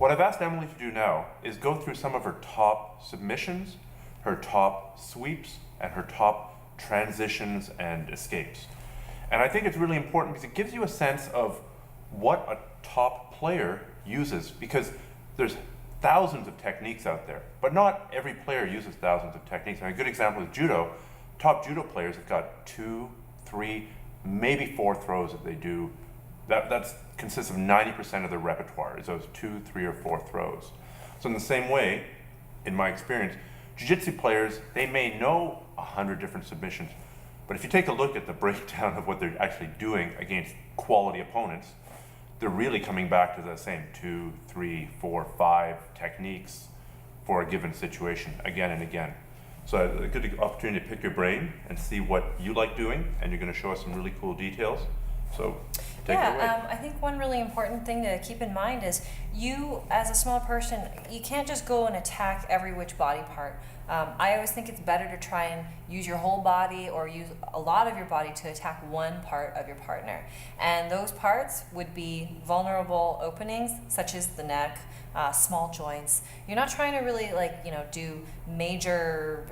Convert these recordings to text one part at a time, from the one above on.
What I've asked Emily to do now is go through some of her top submissions, her top sweeps, and her top transitions and escapes. And I think it's really important because it gives you a sense of what a top player uses, because there's thousands of techniques out there, but not every player uses thousands of techniques. And a good example is judo. Top judo players have got 2, 3, maybe 4 throws that they do. That consists of 90% of their repertoire, is those 2, 3, or 4 throws. So in the same way, in my experience, jiu-jitsu players, they may know 100 different submissions, but if you take a look at the breakdown of what they're actually doing against quality opponents, they're really coming back to the same 2, 3, 4, 5 techniques for a given situation again and again. So a good opportunity to pick your brain and see what you like doing, and you're going to show us some really cool details. So take it away. I think one really important thing to keep in mind is you, as a small person, you can't just go and attack every which body part. I always think it's better to try and use your whole body or use a lot of your body to attack one part of your partner. And those parts would be vulnerable openings, such as the neck, small joints. You're not trying to really do major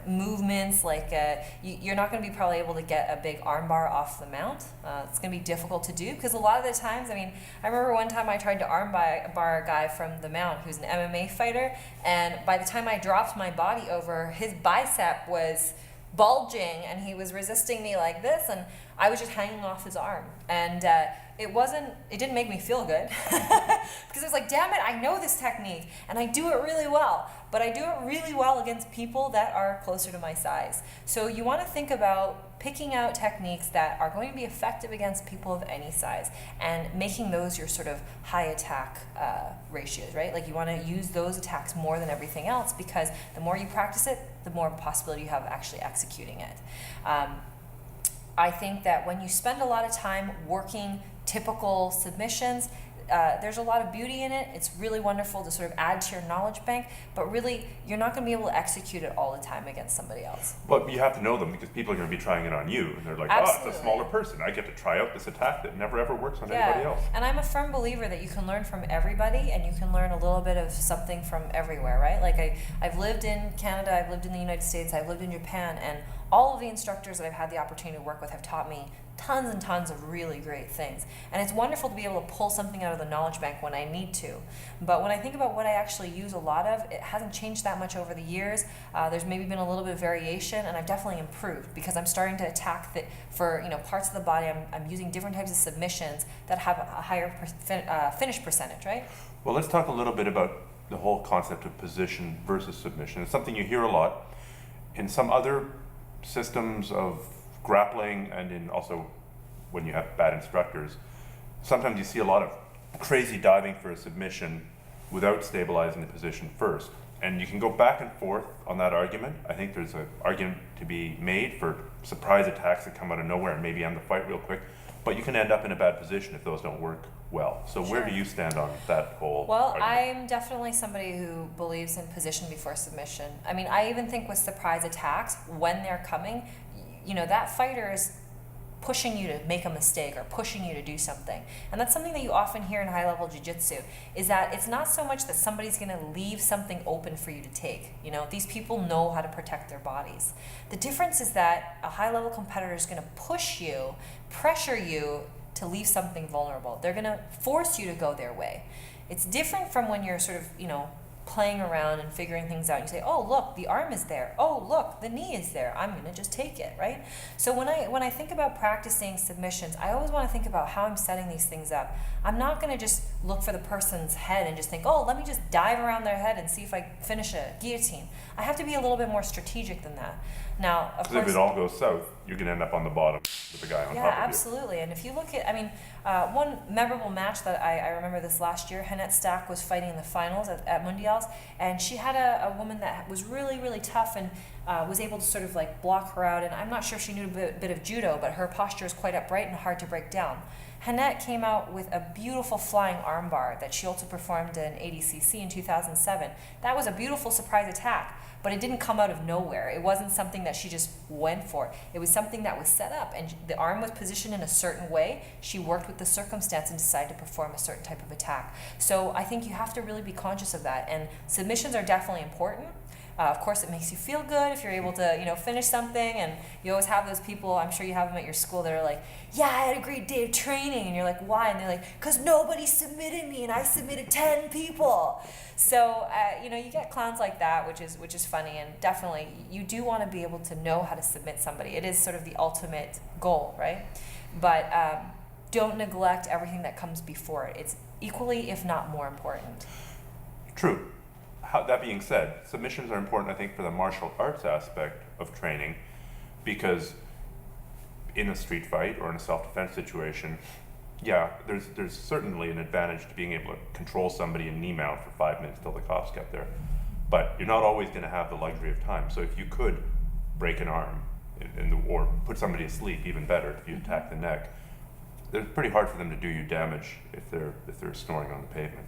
movements, you're not going to be probably able to get a big arm bar off the mount. It's going to be difficult to do because a lot of the times, I remember one time I tried to arm bar a guy from the mount who's an MMA fighter, and by the time I dropped my body over, his bicep was bulging and he was resisting me like this, and I was just hanging off his arm. And it didn't make me feel good because it was like, damn it, I know this technique and I do it really well, but I do it really well against people that are closer to my size. So you want to think about picking out techniques that are going to be effective against people of any size and making those your sort of high attack ratios, right? Like you want to use those attacks more than everything else, because the more you practice it, the more possibility you have of actually executing it. I think that when you spend a lot of time working typical submissions, there's a lot of beauty in it. It's really wonderful to sort of add to your knowledge bank, but really you're not going to be able to execute it all the time against somebody else. But you have to know them, because people are going to be trying it on you, and they're like, Absolutely. oh, it's a smaller person. I get to try out this attack that never ever works on anybody else. And I'm a firm believer that you can learn from everybody, and you can learn a little bit of something from everywhere, right? Like I've lived in Canada, I've lived in the United States, I've lived in Japan, and all of the instructors that I've had the opportunity to work with have taught me tons and tons of really great things. And it's wonderful to be able to pull something out of the knowledge bank when I need to. But when I think about what I actually use a lot of, it hasn't changed that much over the years. There's maybe been a little bit of variation, and I've definitely improved because I'm starting to attack for parts of the body. I'm using different types of submissions that have a higher finish percentage, right? Well, let's talk a little bit about the whole concept of position versus submission. It's something you hear a lot in some other systems of grappling, and in also when you have bad instructors. Sometimes you see a lot of crazy diving for a submission without stabilizing the position first. And you can go back and forth on that argument. I think there's an argument to be made for surprise attacks that come out of nowhere and maybe end the fight real quick. But you can end up in a bad position if those don't work well. So Sure. Where do you stand on that whole Well, argument? I'm definitely somebody who believes in position before submission. I even think with surprise attacks, when they're coming, that fighter is pushing you to make a mistake or pushing you to do something. And that's something that you often hear in high-level jiu-jitsu, is that it's not so much that somebody's going to leave something open for you to take. These people know how to protect their bodies. The difference is that a high-level competitor is going to push you, pressure you to leave something vulnerable. They're going to force you to go their way. It's different from when you're sort of, playing around and figuring things out. You say, oh, look, the arm is there. Oh, look, the knee is there. I'm going to just take it, right? So when I think about practicing submissions, I always want to think about how I'm setting these things up. I'm not going to just look for the person's head and just think, oh, let me just dive around their head and see if I finish a guillotine. I have to be a little bit more strategic than that. Now, of course, if it all goes south, you're going to end up on the bottom with the guy on top of you. Yeah, absolutely. And if you look at, one memorable match that I remember this last year, Hannette Stack was fighting in the finals at Mundials, and she had a woman that was really, really tough, and was able to sort of like block her out, and I'm not sure if she knew a bit of judo, but her posture is quite upright and hard to break down. Hannette came out with a beautiful flying armbar that she also performed in ADCC in 2007. That was a beautiful surprise attack, but it didn't come out of nowhere. It wasn't something that she just went for. It was something that was set up, and the arm was positioned in a certain way. She worked with the circumstance and decided to perform a certain type of attack. So I think you have to really be conscious of that, and submissions are definitely important. Of course, it makes you feel good if you're able to, finish something, and you always have those people, I'm sure you have them at your school, that are like, yeah, I had a great day of training, and you're like, why? And they're like, because nobody submitted me, and I submitted 10 people. So, you get clowns like that, which is funny, and definitely, you do want to be able to know how to submit somebody. It is sort of the ultimate goal, right? But don't neglect everything that comes before it. It's equally, if not more important. True. That being said, submissions are important, I think, for the martial arts aspect of training, because in a street fight or in a self-defense situation, yeah, there's certainly an advantage to being able to control somebody and knee mount for 5 minutes till the cops get there. But you're not always going to have the luxury of time. So if you could break an arm or put somebody asleep, even better if you attack the neck, it's pretty hard for them to do you damage if they're snoring on the pavement.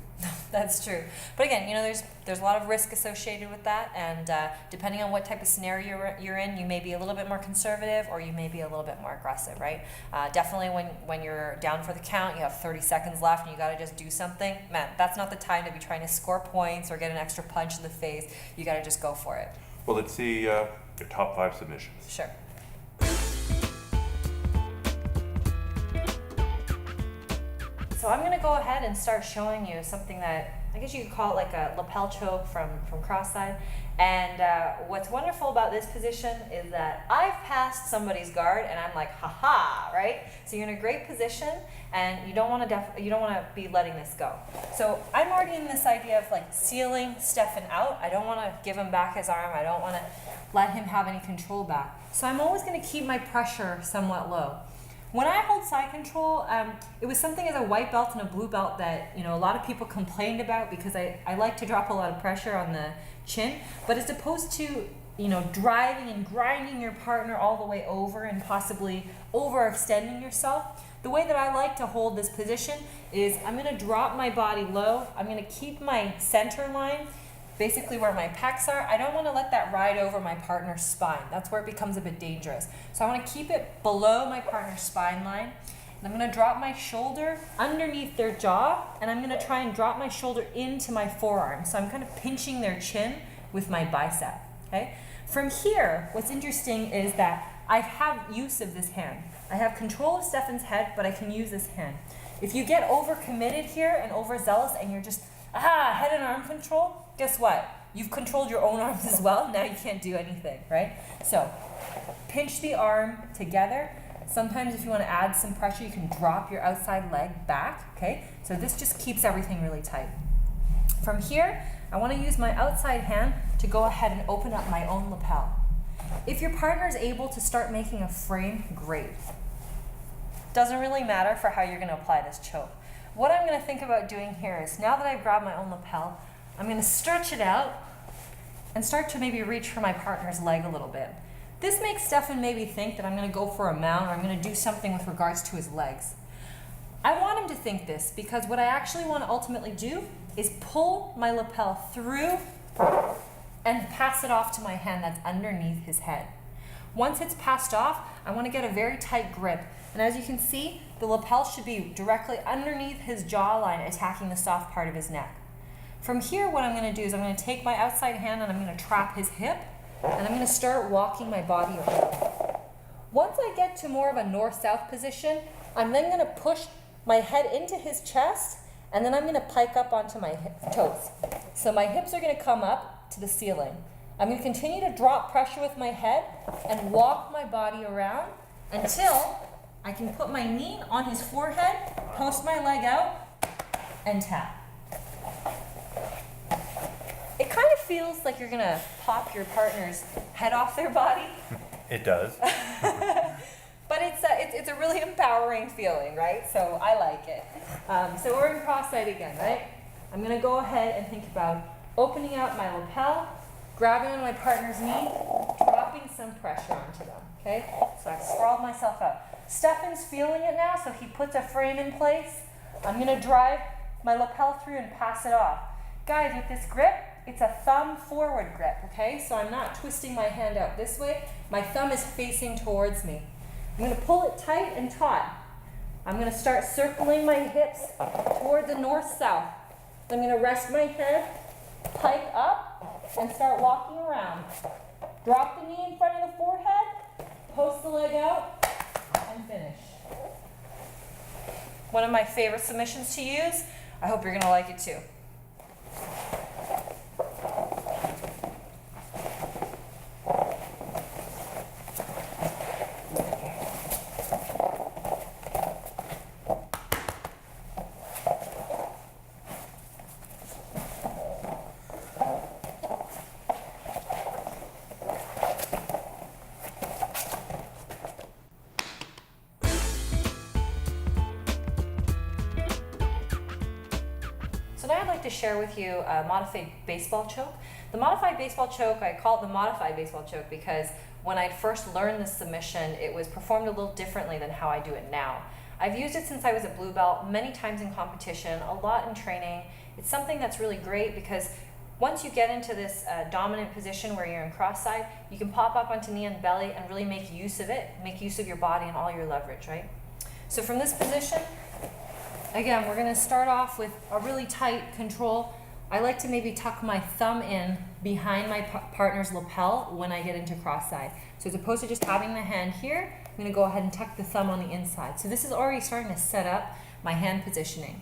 That's true. But again, there's a lot of risk associated with that, and depending on what type of scenario you're in, you may be a little bit more conservative or you may be a little bit more aggressive, right? Definitely when you're down for the count, you have 30 seconds left and you got to just do something, man, that's not the time to be trying to score points or get an extra punch in the face. You got to just go for it. Well, let's see your top 5 submissions. Sure. So I'm going to go ahead and start showing you something that I guess you could call it like a lapel choke from cross-side. And what's wonderful about this position is that I've passed somebody's guard and I'm like, ha-ha, right? So you're in a great position and you don't want to be letting this go. So I'm already in this idea of like sealing Stephan out. I don't want to give him back his arm. I don't want to let him have any control back. So I'm always going to keep my pressure somewhat low. When I hold side control, it was something as a white belt and a blue belt that a lot of people complained about because I like to drop a lot of pressure on the chin. But as opposed to driving and grinding your partner all the way over and possibly overextending yourself, the way that I like to hold this position is I'm going to drop my body low. I'm going to keep my center line basically where my pecs are. I don't want to let that ride over my partner's spine. That's where it becomes a bit dangerous. So I want to keep it below my partner's spine line. And I'm going to drop my shoulder underneath their jaw, and I'm going to try and drop my shoulder into my forearm. So I'm kind of pinching their chin with my bicep. Okay? From here, what's interesting is that I have use of this hand. I have control of Stephan's head, but I can use this hand. If you get overcommitted here and overzealous and you're just head and arm control, guess what? You've controlled your own arms as well. Now you can't do anything, right? So pinch the arm together. Sometimes if you want to add some pressure, you can drop your outside leg back, okay? So this just keeps everything really tight. From here, I want to use my outside hand to go ahead and open up my own lapel. If your partner is able to start making a frame, great. Doesn't really matter for how you're going to apply this choke. What I'm going to think about doing here is, now that I've grabbed my own lapel, I'm going to stretch it out and start to maybe reach for my partner's leg a little bit. This makes Stephan maybe think that I'm going to go for a mount or I'm going to do something with regards to his legs. I want him to think this because what I actually want to ultimately do is pull my lapel through and pass it off to my hand that's underneath his head. Once it's passed off, I want to get a very tight grip. And as you can see, the lapel should be directly underneath his jawline, attacking the soft part of his neck. From here, what I'm going to do is I'm going to take my outside hand and I'm going to trap his hip, and I'm going to start walking my body around. Once I get to more of a north-south position, I'm then going to push my head into his chest, and then I'm going to pike up onto my toes. So my hips are going to come up to the ceiling. I'm going to continue to drop pressure with my head and walk my body around until I can put my knee on his forehead, post my leg out, and tap. It kind of feels like you're going to pop your partner's head off their body. It does. But it's a really empowering feeling, right? So I like it. So we're in cross-side again, right? I'm going to go ahead and think about opening out my lapel, grabbing on my partner's knee, drop some pressure onto them, okay? So I've sprawled myself out. Stephan's feeling it now, so he puts a frame in place. I'm gonna drive my lapel through and pass it off. Guys, with this grip, it's a thumb forward grip, okay? So I'm not twisting my hand out this way. My thumb is facing towards me. I'm gonna pull it tight and taut. I'm gonna start circling my hips toward the north-south. I'm gonna rest my head, pike up, and start walking around. Drop the knee in front of the forehead, post the leg out, and finish. One of my favorite submissions to use. I hope you're gonna like it too. So now I'd like to share with you a modified baseball choke. The modified baseball choke, I call it the modified baseball choke because when I first learned this submission, it was performed a little differently than how I do it now. I've used it since I was a blue belt, many times in competition, a lot in training. It's something that's really great because once you get into this dominant position where you're in cross side, you can pop up onto knee and belly and really make use of it, make use of your body and all your leverage, right? So from this position, again, we're gonna start off with a really tight control. I like to maybe tuck my thumb in behind my partner's lapel when I get into cross side. So as opposed to just having the hand here, I'm gonna go ahead and tuck the thumb on the inside. So this is already starting to set up my hand positioning.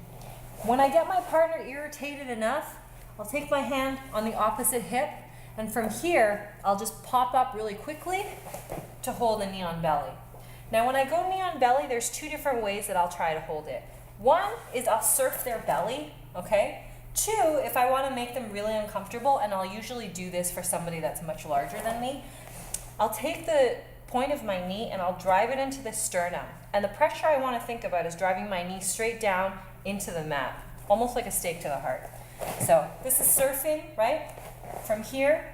When I get my partner irritated enough, I'll take my hand on the opposite hip, and from here, I'll just pop up really quickly to hold a knee on belly. Now when I go knee on belly, there's two different ways that I'll try to hold it. One is I'll surf their belly, okay? Two, if I want to make them really uncomfortable, and I'll usually do this for somebody that's much larger than me, I'll take the point of my knee and I'll drive it into the sternum. And the pressure I want to think about is driving my knee straight down into the mat, almost like a stake to the heart. So this is surfing, right? From here,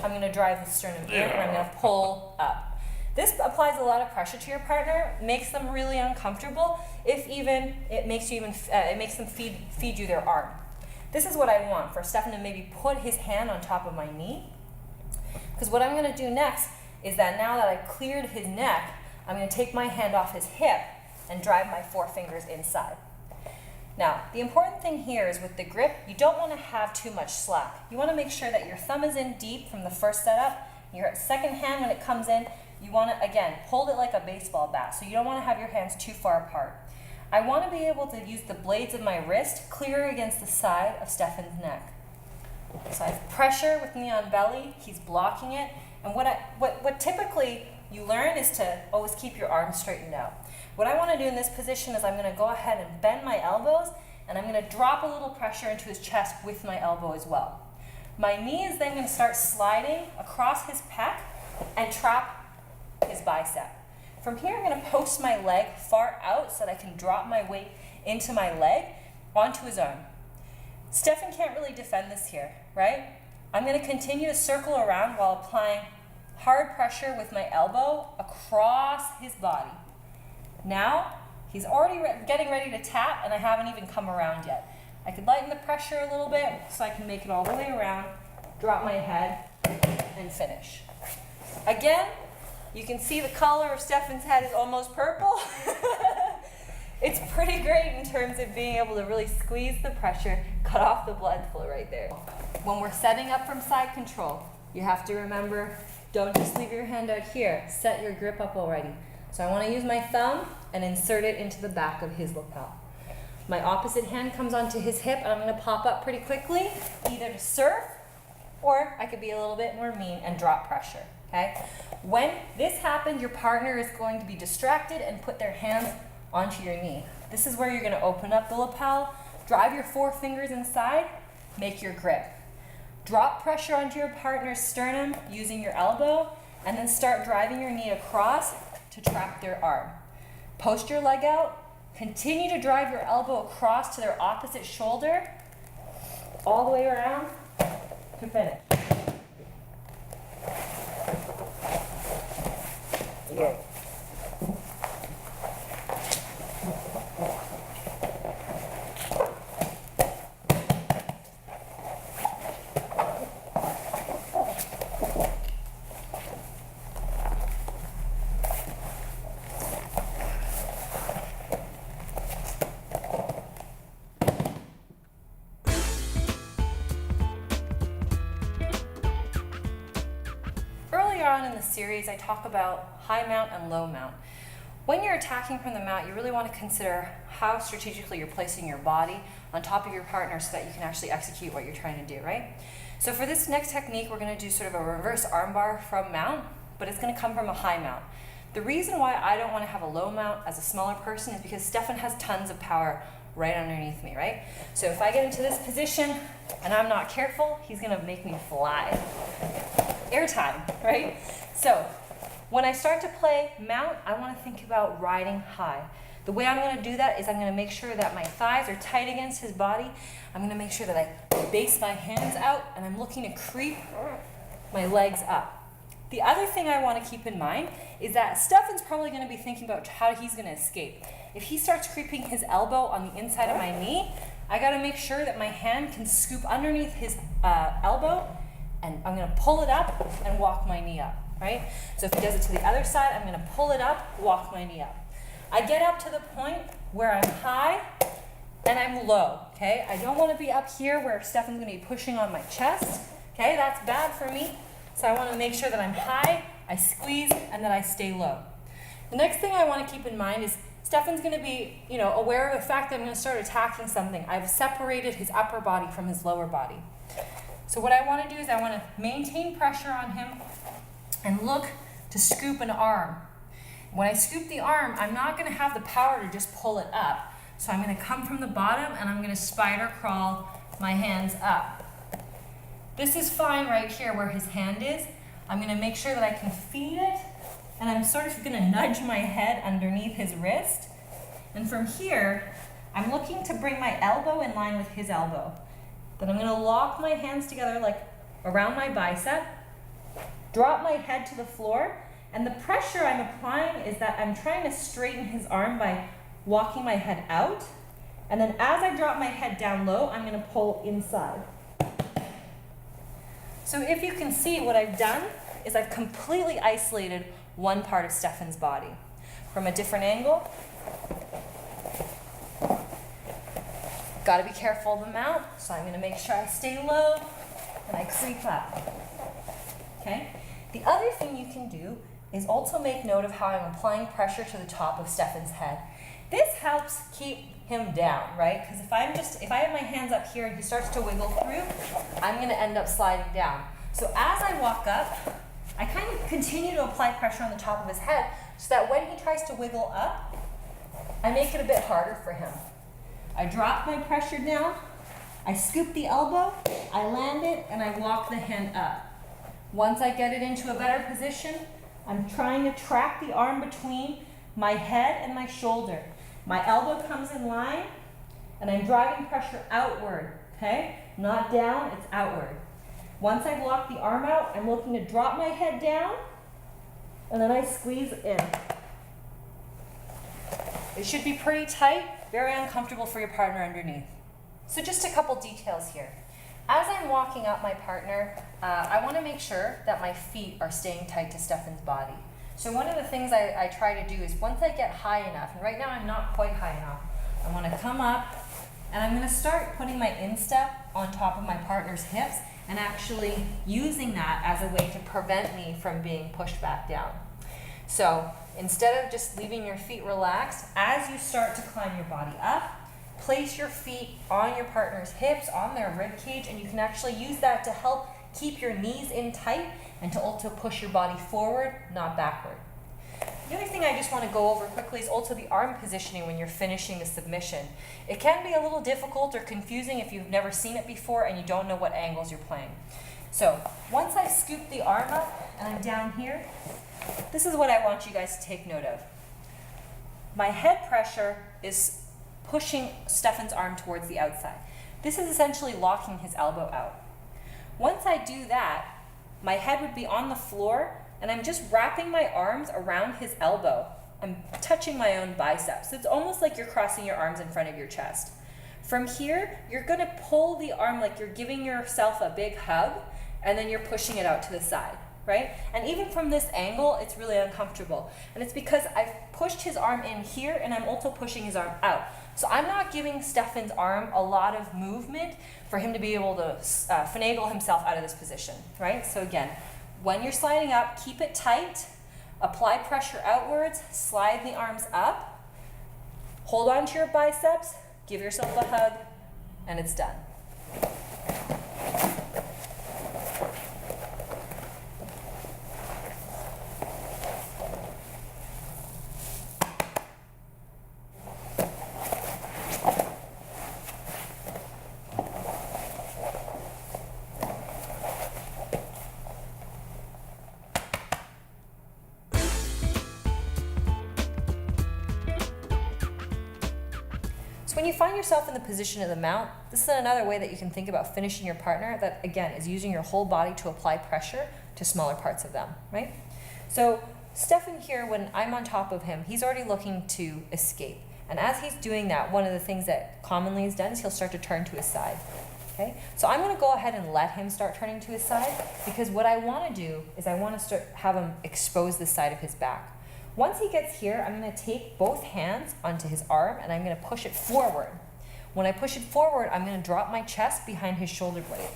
I'm going to drive the sternum in and I'm going to pull up. This applies a lot of pressure to your partner, makes them really uncomfortable. If even it makes them feed you their arm. This is what I want for Stephan to maybe put his hand on top of my knee. Because what I'm going to do next is that now that I've cleared his neck, I'm going to take my hand off his hip and drive my forefingers inside. Now, the important thing here is with the grip, you don't want to have too much slack. You want to make sure that your thumb is in deep from the first setup. Your second hand, when it comes in, you want to, again, hold it like a baseball bat. So you don't want to have your hands too far apart. I want to be able to use the blades of my wrist clear against the side of Stephan's neck. So I have pressure with knee on belly. He's blocking it. And what typically you learn is to always keep your arms straightened out. What I want to do in this position is I'm going to go ahead and bend my elbows, and I'm going to drop a little pressure into his chest with my elbow as well. My knee is then going to start sliding across his pec and trap his bicep. From here, I'm going to post my leg far out so that I can drop my weight into my leg onto his arm. Stephan can't really defend this here, right? I'm going to continue to circle around while applying hard pressure with my elbow across his body. Now, he's already getting ready to tap, and I haven't even come around yet. I could lighten the pressure a little bit so I can make it all the way around, drop my head, and finish. Again, you can see the color of Stephan's head is almost purple. It's pretty great in terms of being able to really squeeze the pressure, cut off the blood flow right there. When we're setting up from side control, you have to remember, don't just leave your hand out here. Set your grip up already. So I want to use my thumb and insert it into the back of his lapel. My opposite hand comes onto his hip, and I'm going to pop up pretty quickly, either to surf, or I could be a little bit more mean and drop pressure. Okay? When this happens, your partner is going to be distracted and put their hands onto your knee. This is where you're going to open up the lapel, drive your forefingers inside, make your grip. Drop pressure onto your partner's sternum using your elbow, and then start driving your knee across to trap their arm. Post your leg out, continue to drive your elbow across to their opposite shoulder, all the way around to finish. Yay. Earlier on in the series, I talk about high mount and low mount. When you're attacking from the mount, you really want to consider how strategically you're placing your body on top of your partner so that you can actually execute what you're trying to do, right? So for this next technique, we're going to do sort of a reverse armbar from mount, but it's going to come from a high mount. The reason why I don't want to have a low mount as a smaller person is because Stephan has tons of power right underneath me, right? So if I get into this position and I'm not careful, he's going to make me fly. Airtime, right? So when I start to play mount, I want to think about riding high. The way I'm going to do that is I'm going to make sure that my thighs are tight against his body. I'm going to make sure that I base my hands out and I'm looking to creep my legs up. The other thing I want to keep in mind is that Stephan's probably going to be thinking about how he's going to escape. If he starts creeping his elbow on the inside of my knee, I got to make sure that my hand can scoop underneath his elbow, and I'm going to pull it up and walk my knee up, right? So if he does it to the other side, I'm going to pull it up, walk my knee up. I get up to the point where I'm high and I'm low, okay? I don't want to be up here where Stephan's going to be pushing on my chest, okay? That's bad for me. So I want to make sure that I'm high, I squeeze, and that I stay low. The next thing I want to keep in mind is Stephan's going to be, aware of the fact that I'm going to start attacking something. I've separated his upper body from his lower body. So what I want to do is I want to maintain pressure on him and look to scoop an arm. When I scoop the arm, I'm not going to have the power to just pull it up. So I'm going to come from the bottom and I'm going to spider crawl my hands up. This is fine right here where his hand is. I'm going to make sure that I can feed it, and I'm sort of going to nudge my head underneath his wrist. And from here, I'm looking to bring my elbow in line with his elbow. Then I'm going to lock my hands together like around my bicep, drop my head to the floor, and the pressure I'm applying is that I'm trying to straighten his arm by walking my head out. And then as I drop my head down low, I'm going to pull inside. So if you can see, what I've done is I've completely isolated one part of Stephan's body. From a different angle, got to be careful of the mount, so I'm going to make sure I stay low and I creep up. Okay? The other thing you can do is also make note of how I'm applying pressure to the top of Stephan's head. This helps keep him down, right? Because if I have my hands up here and he starts to wiggle through, I'm going to end up sliding down. So as I walk up, I kind of continue to apply pressure on the top of his head so that when he tries to wiggle up, I make it a bit harder for him. I drop my pressure down, I scoop the elbow, I land it, and I walk the hand up. Once I get it into a better position, I'm trying to track the arm between my head and my shoulder. My elbow comes in line, and I'm driving pressure outward, okay? Not down, it's outward. Once I've locked the arm out, I'm looking to drop my head down, and then I squeeze in. It should be pretty tight, very uncomfortable for your partner underneath. So just a couple details here. As I'm walking up my partner, I want to make sure that my feet are staying tight to Stephan's body. So one of the things I try to do is once I get high enough, and right now I'm not quite high enough, I want to come up and I'm going to start putting my instep on top of my partner's hips and actually using that as a way to prevent me from being pushed back down. So instead of just leaving your feet relaxed, as you start to climb your body up, place your feet on your partner's hips, on their rib cage, and you can actually use that to help keep your knees in tight and to also push your body forward, not backward. The other thing I just want to go over quickly is also the arm positioning when you're finishing the submission. It can be a little difficult or confusing if you've never seen it before and you don't know what angles you're playing. So once I scoop the arm up and I'm down here, this is what I want you guys to take note of. My head pressure is pushing Stephan's arm towards the outside. This is essentially locking his elbow out. Once I do that, my head would be on the floor and I'm just wrapping my arms around his elbow. I'm touching my own biceps. So it's almost like you're crossing your arms in front of your chest. From here, you're gonna pull the arm like you're giving yourself a big hug, and then you're pushing it out to the side, right? And even from this angle, it's really uncomfortable. And it's because I've pushed his arm in here, and I'm also pushing his arm out. So I'm not giving Stephan's arm a lot of movement for him to be able to finagle himself out of this position, right? So again, when you're sliding up, keep it tight, apply pressure outwards, slide the arms up, hold on to your biceps, give yourself a hug, and it's done. When you find yourself in the position of the mount, this is another way that you can think about finishing your partner that, again, is using your whole body to apply pressure to smaller parts of them, right? So Stephan here, when I'm on top of him, he's already looking to escape. And as he's doing that, one of the things that commonly is done is he'll start to turn to his side, okay? So I'm gonna go ahead and let him start turning to his side, because what I wanna do is I wanna have him expose the side of his back. Once he gets here, I'm gonna take both hands onto his arm and I'm gonna push it forward. When I push it forward, I'm gonna drop my chest behind his shoulder blade.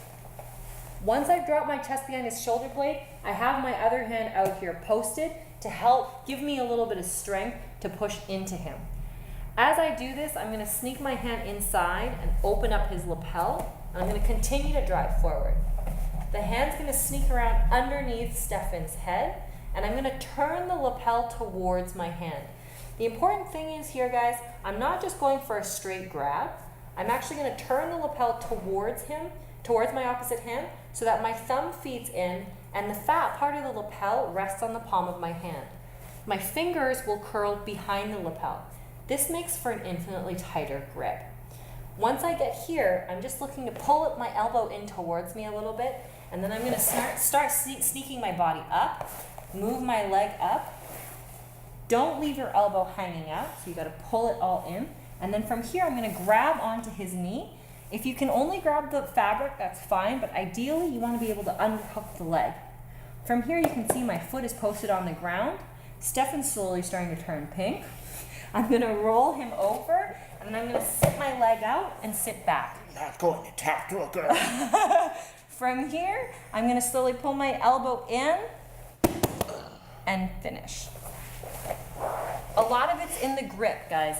Once I've dropped my chest behind his shoulder blade, I have my other hand out here posted to help give me a little bit of strength to push into him. As I do this, I'm gonna sneak my hand inside and open up his lapel, and I'm gonna continue to drive forward. The hand's gonna sneak around underneath Stephan's head, and I'm gonna turn the lapel towards my hand. The important thing is here, guys, I'm not just going for a straight grab. I'm actually gonna turn the lapel towards him, towards my opposite hand, so that my thumb feeds in and the fat part of the lapel rests on the palm of my hand. My fingers will curl behind the lapel. This makes for an infinitely tighter grip. Once I get here, I'm just looking to pull up my elbow in towards me a little bit, and then I'm gonna start sneaking my body up. Move my leg up. Don't leave your elbow hanging out, so you gotta pull it all in. And then from here, I'm gonna grab onto his knee. If you can only grab the fabric, that's fine, but ideally you wanna be able to underhook the leg. From here, you can see my foot is posted on the ground. Stephan's slowly starting to turn pink. I'm gonna roll him over, and then I'm gonna sit my leg out and sit back. I'm not going to talk to a girl. From here, I'm gonna slowly pull my elbow in, and finish. A lot of it's in the grip, guys.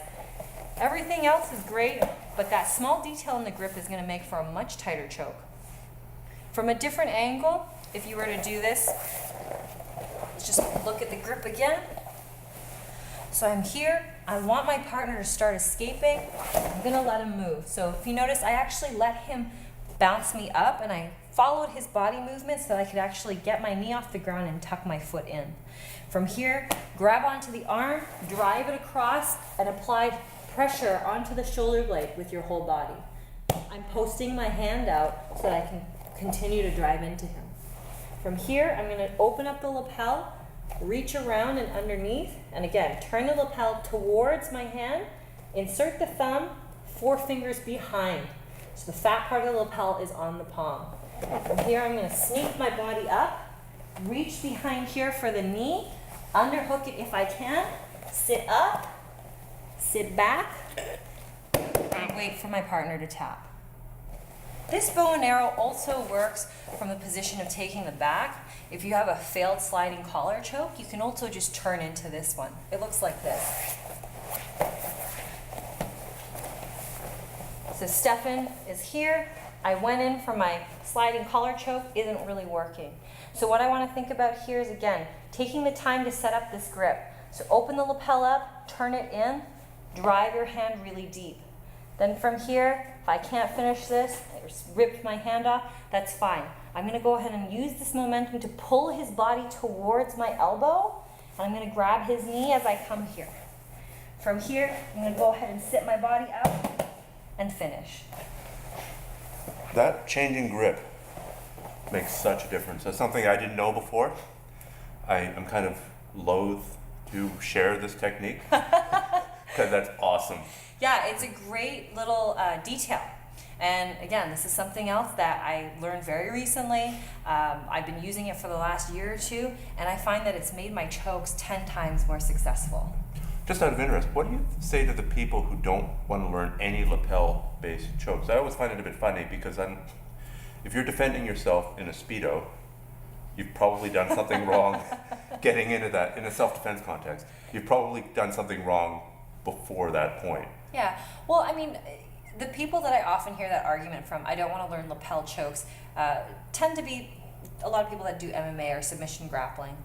Everything else is great, but that small detail in the grip is gonna make for a much tighter choke. From a different angle, if you were to do this, let's just look at the grip again. So I'm here, I want my partner to start escaping. I'm gonna let him move. So if you notice, I actually let him bounce me up, and I followed his body movement so that I could actually get my knee off the ground and tuck my foot in. From here, grab onto the arm, drive it across, and apply pressure onto the shoulder blade with your whole body. I'm posting my hand out so that I can continue to drive into him. From here, I'm gonna open up the lapel, reach around and underneath, and again, turn the lapel towards my hand, insert the thumb, 4 fingers behind. So the fat part of the lapel is on the palm. From here, I'm gonna sneak my body up, reach behind here for the knee, underhook it if I can, sit up, sit back, and wait for my partner to tap. This bow and arrow also works from the position of taking the back. If you have a failed sliding collar choke, you can also just turn into this one. It looks like this. So Stephan is here. I went in for my sliding collar choke, isn't really working. So what I want to think about here is, again, taking the time to set up this grip. So open the lapel up, turn it in, drive your hand really deep. Then from here, if I can't finish this, I ripped my hand off, that's fine. I'm gonna go ahead and use this momentum to pull his body towards my elbow, and I'm gonna grab his knee as I come here. From here, I'm gonna go ahead and sit my body out and finish. That changing grip makes such a difference. That's something I didn't know before. I'm kind of loath to share this technique because that's awesome. Yeah, it's a great little detail. And again, this is something else that I learned very recently. I've been using it for the last year or two, and I find that it's made my chokes 10 times more successful. Just out of interest, what do you say to the people who don't want to learn any lapel-based chokes? I always find it a bit funny because if you're defending yourself in a Speedo, you've probably done something wrong getting into that in a self-defense context. You've probably done something wrong before that point. Yeah, well, I mean, the people that I often hear that argument from, I don't want to learn lapel chokes, tend to be a lot of people that do MMA or submission grappling.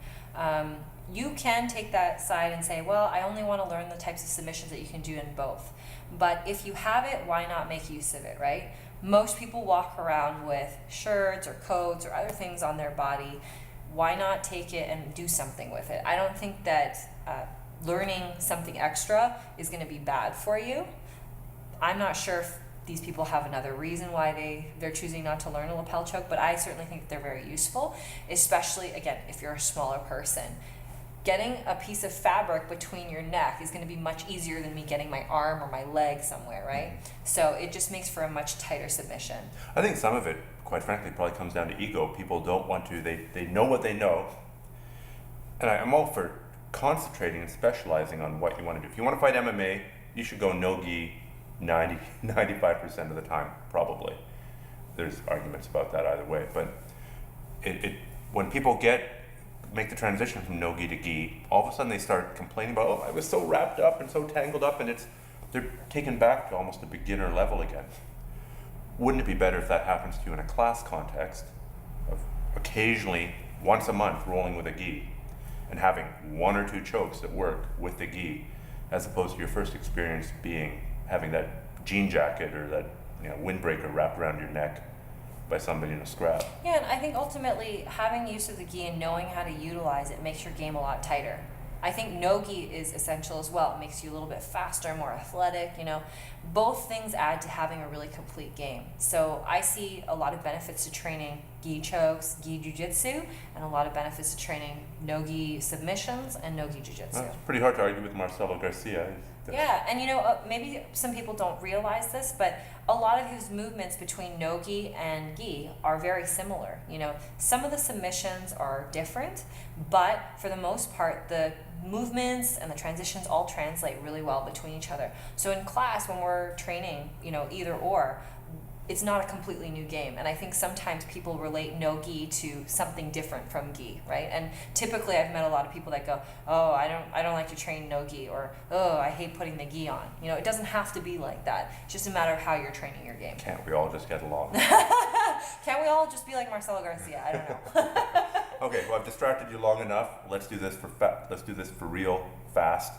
You can take that side and say, well, I only want to learn the types of submissions that you can do in both. But if you have it, why not make use of it, right? Most people walk around with shirts or coats or other things on their body. Why not take it and do something with it? I don't think that learning something extra is going to be bad for you. I'm not sure if these people have another reason why they're choosing not to learn a lapel choke, but I certainly think they're very useful, especially, again, if you're a smaller person. Getting a piece of fabric between your neck is going to be much easier than me getting my arm or my leg somewhere, right? So it just makes for a much tighter submission. I think some of it, quite frankly, probably comes down to ego. People don't want to, they know what they know. And I'm all for concentrating and specializing on what you want to do. If you want to fight MMA, you should go no-gi 95% of the time, probably. There's arguments about that either way, but when people make the transition from no-gi to gi, all of a sudden they start complaining about, oh, I was so wrapped up and so tangled up, and they're taken back to almost a beginner level again. Wouldn't it be better if that happens to you in a class context of occasionally, once a month, rolling with a gi and having one or two chokes that work with the gi, as opposed to your first experience having that jean jacket or that windbreaker wrapped around your neck by somebody in a scrap. Yeah, and I think ultimately having use of the gi and knowing how to utilize it makes your game a lot tighter. I think no gi is essential as well. It makes you a little bit faster, more athletic, Both things add to having a really complete game. So I see a lot of benefits to training gi chokes, gi jiu-jitsu, and a lot of benefits to training no gi submissions and no gi jiu-jitsu. It's pretty hard to argue with Marcelo Garcia. Yeah, and maybe some people don't realize this, but a lot of his movements between no-gi and gi are very similar. Some of the submissions are different, but for the most part, the movements and the transitions all translate really well between each other. So in class, when we're training, either or, it's not a completely new game. And I think sometimes people relate no-gi to something different from gi, right? And typically I've met a lot of people that go, oh, I don't like to train no-gi, or, oh, I hate putting the gi on. It doesn't have to be like that. It's just a matter of how you're training your game. Can't we all just get along? Can't we all just be like Marcelo Garcia? I don't know. Okay, well, I've distracted you long enough. Let's do this for real, fast,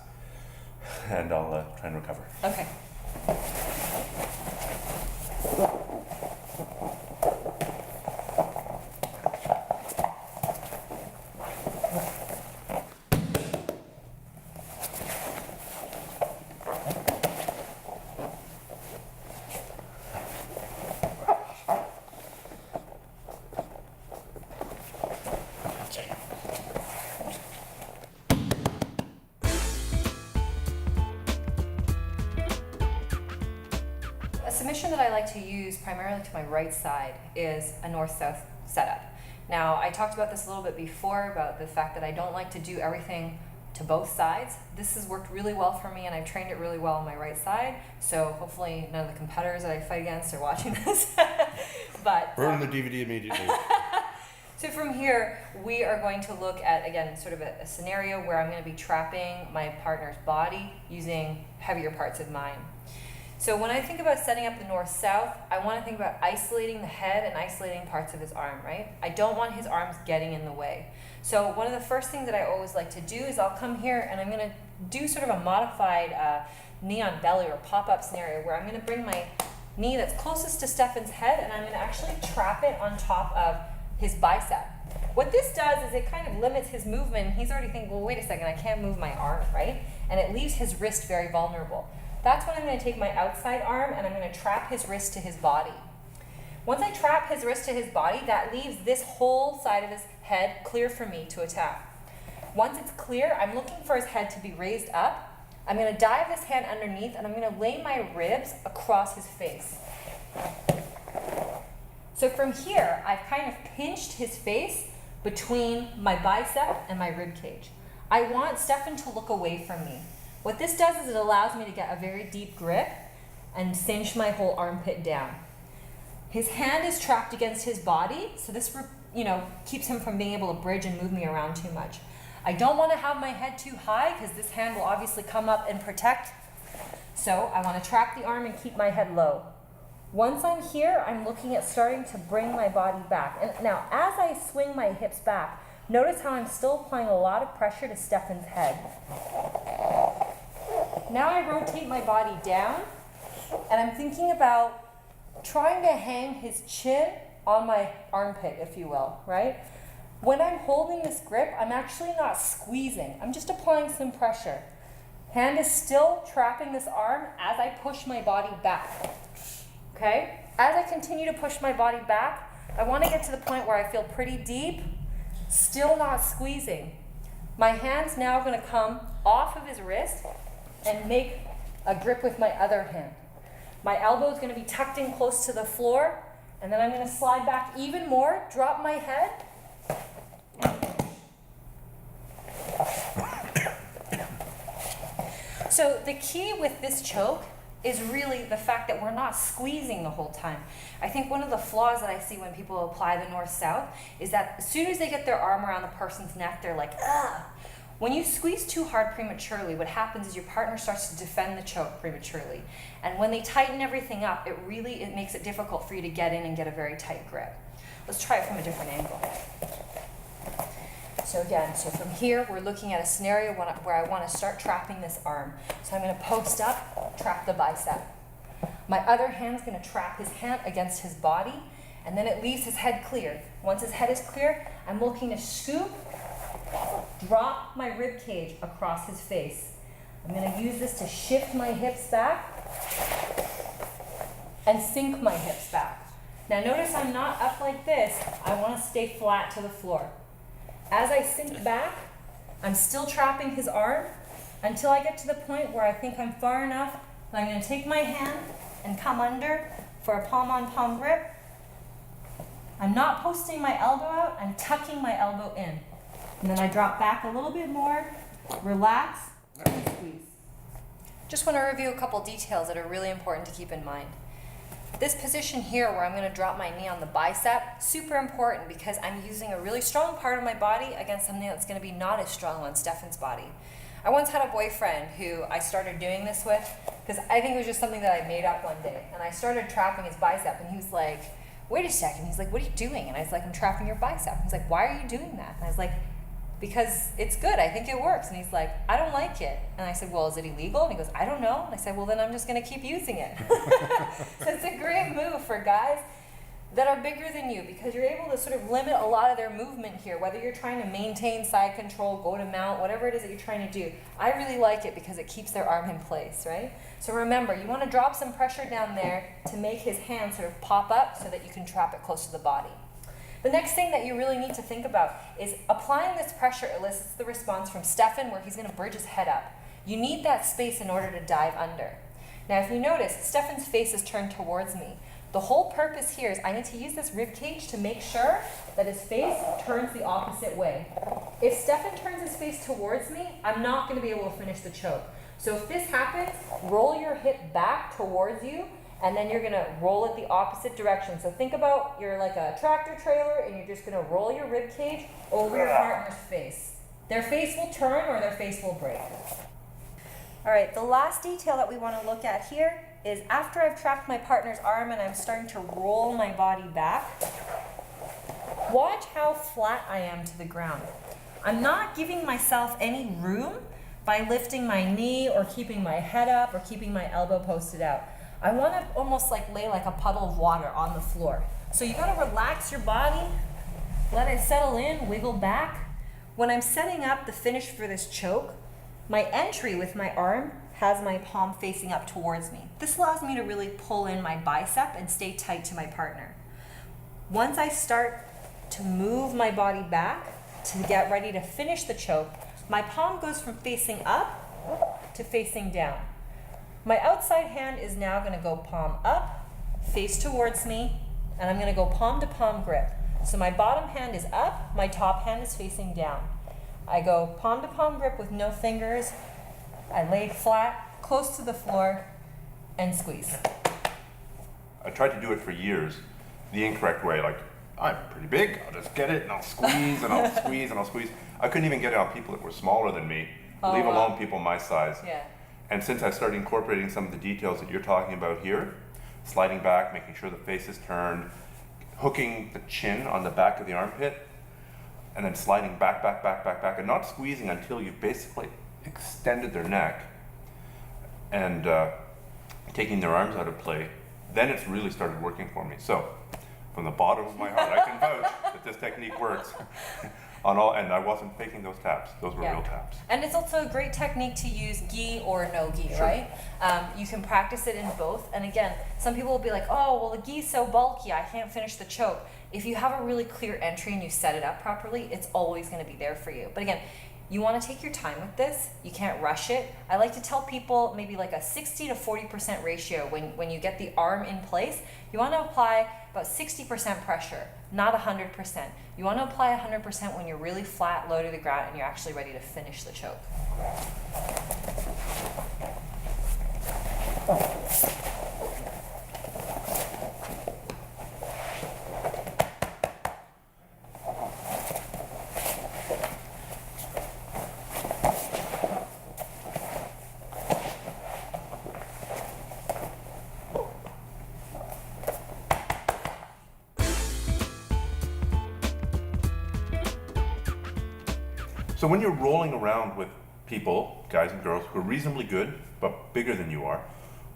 and I'll try and recover. Okay. A submission that I like to use primarily to my right side is a north-south setup. Now, I talked about this a little bit before, about the fact that I don't like to do everything to both sides. This has worked really well for me, and I've trained it really well on my right side, so hopefully none of the competitors that I fight against are watching this. But Burn the DVD immediately. so from here, we are going to look at, again, sort of a scenario where I'm going to be trapping my partner's body using heavier parts of mine. So when I think about setting up the north-south, I want to think about isolating the head and isolating parts of his arm, right? I don't want his arms getting in the way. So one of the first things that I always like to do is I'll come here and I'm going to do sort of a modified knee on belly or pop-up scenario where I'm going to bring my knee that's closest to Stephan's head and I'm going to actually trap it on top of his bicep. What this does is it kind of limits his movement. He's already thinking, well, wait a second, I can't move my arm, right? And it leaves his wrist very vulnerable. That's when I'm going to take my outside arm and I'm going to trap his wrist to his body. Once I trap his wrist to his body, that leaves this whole side of his head clear for me to attack. Once it's clear, I'm looking for his head to be raised up. I'm gonna dive this hand underneath and I'm gonna lay my ribs across his face. So from here, I've kind of pinched his face between my bicep and my rib cage. I want Stephan to look away from me. What this does is it allows me to get a very deep grip and cinch my whole armpit down. His hand is trapped against his body, so this keeps him from being able to bridge and move me around too much. I don't want to have my head too high because this hand will obviously come up and protect. So I want to trap the arm and keep my head low. Once I'm here, I'm looking at starting to bring my body back. And now, as I swing my hips back, notice how I'm still applying a lot of pressure to Stephan's head. Now I rotate my body down, and I'm thinking about trying to hang his chin on my armpit, if you will, right? When I'm holding this grip, I'm actually not squeezing. I'm just applying some pressure. Hand is still trapping this arm as I push my body back. Okay? As I continue to push my body back, I want to get to the point where I feel pretty deep, still not squeezing. My hand's now going to come off of his wrist and make a grip with my other hand. My elbow is going to be tucked in close to the floor, and then I'm going to slide back even more, drop my head. So the key with this choke is really the fact that we're not squeezing the whole time. I think one of the flaws that I see when people apply the north-south is that as soon as they get their arm around the person's neck, they're like, ugh. When you squeeze too hard prematurely, what happens is your partner starts to defend the choke prematurely. And when they tighten everything up, it makes it difficult for you to get in and get a very tight grip. Let's try it from a different angle. So again, from here, we're looking at a scenario where I want to start trapping this arm. So I'm going to post up, trap the bicep. My other hand's going to trap his hand against his body, and then it leaves his head clear. Once his head is clear, I'm looking to scoop, drop my rib cage across his face. I'm going to use this to shift my hips back and sink my hips back. Now notice I'm not up like this. I want to stay flat to the floor. As I sink back, I'm still trapping his arm until I get to the point where I think I'm far enough that I'm going to take my hand and come under for a palm-on-palm grip. I'm not posting my elbow out, I'm tucking my elbow in. And then I drop back a little bit more, relax, and squeeze. Just want to review a couple details that are really important to keep in mind. This position here where I'm going to drop my knee on the bicep, super important because I'm using a really strong part of my body against something that's going to be not as strong on Stephan's body. I once had a boyfriend who I started doing this with because I think it was just something that I made up one day. And I started trapping his bicep and he was like, wait a second. He's like, what are you doing? And I was like, I'm trapping your bicep. He's like, why are you doing that? And I was like, because it's good, I think it works. And he's like, I don't like it. And I said, well, is it illegal? And he goes, I don't know. And I said, well, then I'm just gonna keep using it. So it's a great move for guys that are bigger than you because you're able to sort of limit a lot of their movement here, whether you're trying to maintain side control, go to mount, whatever it is that you're trying to do. I really like it because it keeps their arm in place, right? So remember, you wanna drop some pressure down there to make his hand sort of pop up so that you can trap it close to the body. The next thing that you really need to think about is applying this pressure elicits the response from Stephan where he's going to bridge his head up. You need that space in order to dive under. Now if you notice, Stephan's face is turned towards me. The whole purpose here is I need to use this rib cage to make sure that his face turns the opposite way. If Stephan turns his face towards me, I'm not going to be able to finish the choke. So if this happens, roll your hip back towards you and then you're gonna roll it the opposite direction. So think about you're like a tractor trailer and you're just gonna roll your rib cage over your partner's face. Their face will turn or their face will break. All right, the last detail that we wanna look at here is after I've trapped my partner's arm and I'm starting to roll my body back, watch how flat I am to the ground. I'm not giving myself any room by lifting my knee or keeping my head up or keeping my elbow posted out. I want to almost like lay like a puddle of water on the floor. So you got to relax your body, let it settle in, wiggle back. When I'm setting up the finish for this choke, my entry with my arm has my palm facing up towards me. This allows me to really pull in my bicep and stay tight to my partner. Once I start to move my body back to get ready to finish the choke, My palm goes from facing up to facing down. My outside hand is now going to go palm up, face towards me, and I'm going to go palm to palm grip. So my bottom hand is up, my top hand is facing down. I go palm to palm grip with no fingers. I lay flat, close to the floor, and squeeze. I tried to do it for years the incorrect way. Like, I'm pretty big, I'll just get it and I'll squeeze and I'll squeeze and I'll squeeze. I couldn't even get it on people that were smaller than me, leave alone people my size. Yeah. And since I started incorporating some of the details that you're talking about here, sliding back, making sure the face is turned, hooking the chin on the back of the armpit, and then sliding back, and not squeezing until you've basically extended their neck, and taking their arms out of play, then it's really started working for me. So, from the bottom of my heart, I can vouch that this technique works on all, and I wasn't faking those taps. Those were real taps. And it's also a great technique to use gi or no gi, Sure. right? You can practice it in both. And again, some people will be like, oh, well, the gi is so bulky, I can't finish the choke. If you have a really clear entry and you set it up properly, it's always going to be there for you. But again, you want to take your time with this. You can't rush it. I like to tell people maybe like a 60 to 40% ratio when you get the arm in place. You want to apply about 60% pressure, not 100%. You want to apply 100% when you're really flat, low to the ground, and you're actually ready to finish the choke. So when you're rolling around with people, guys and girls, who are reasonably good, but bigger than you are,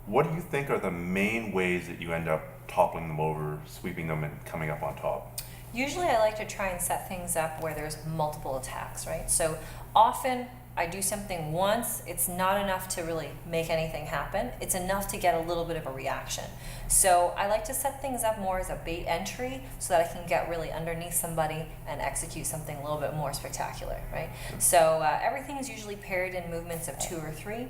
what do you think are the main ways that you end up toppling them over, sweeping them, and coming up on top? Usually I like to try and set things up where there's multiple attacks, right? So often I do something once, it's not enough to really make anything happen. It's enough to get a little bit of a reaction. So I like to set things up more as a bait entry so that I can get really underneath somebody and execute something a little bit more spectacular, right? So everything is usually paired in movements of 2 or 3.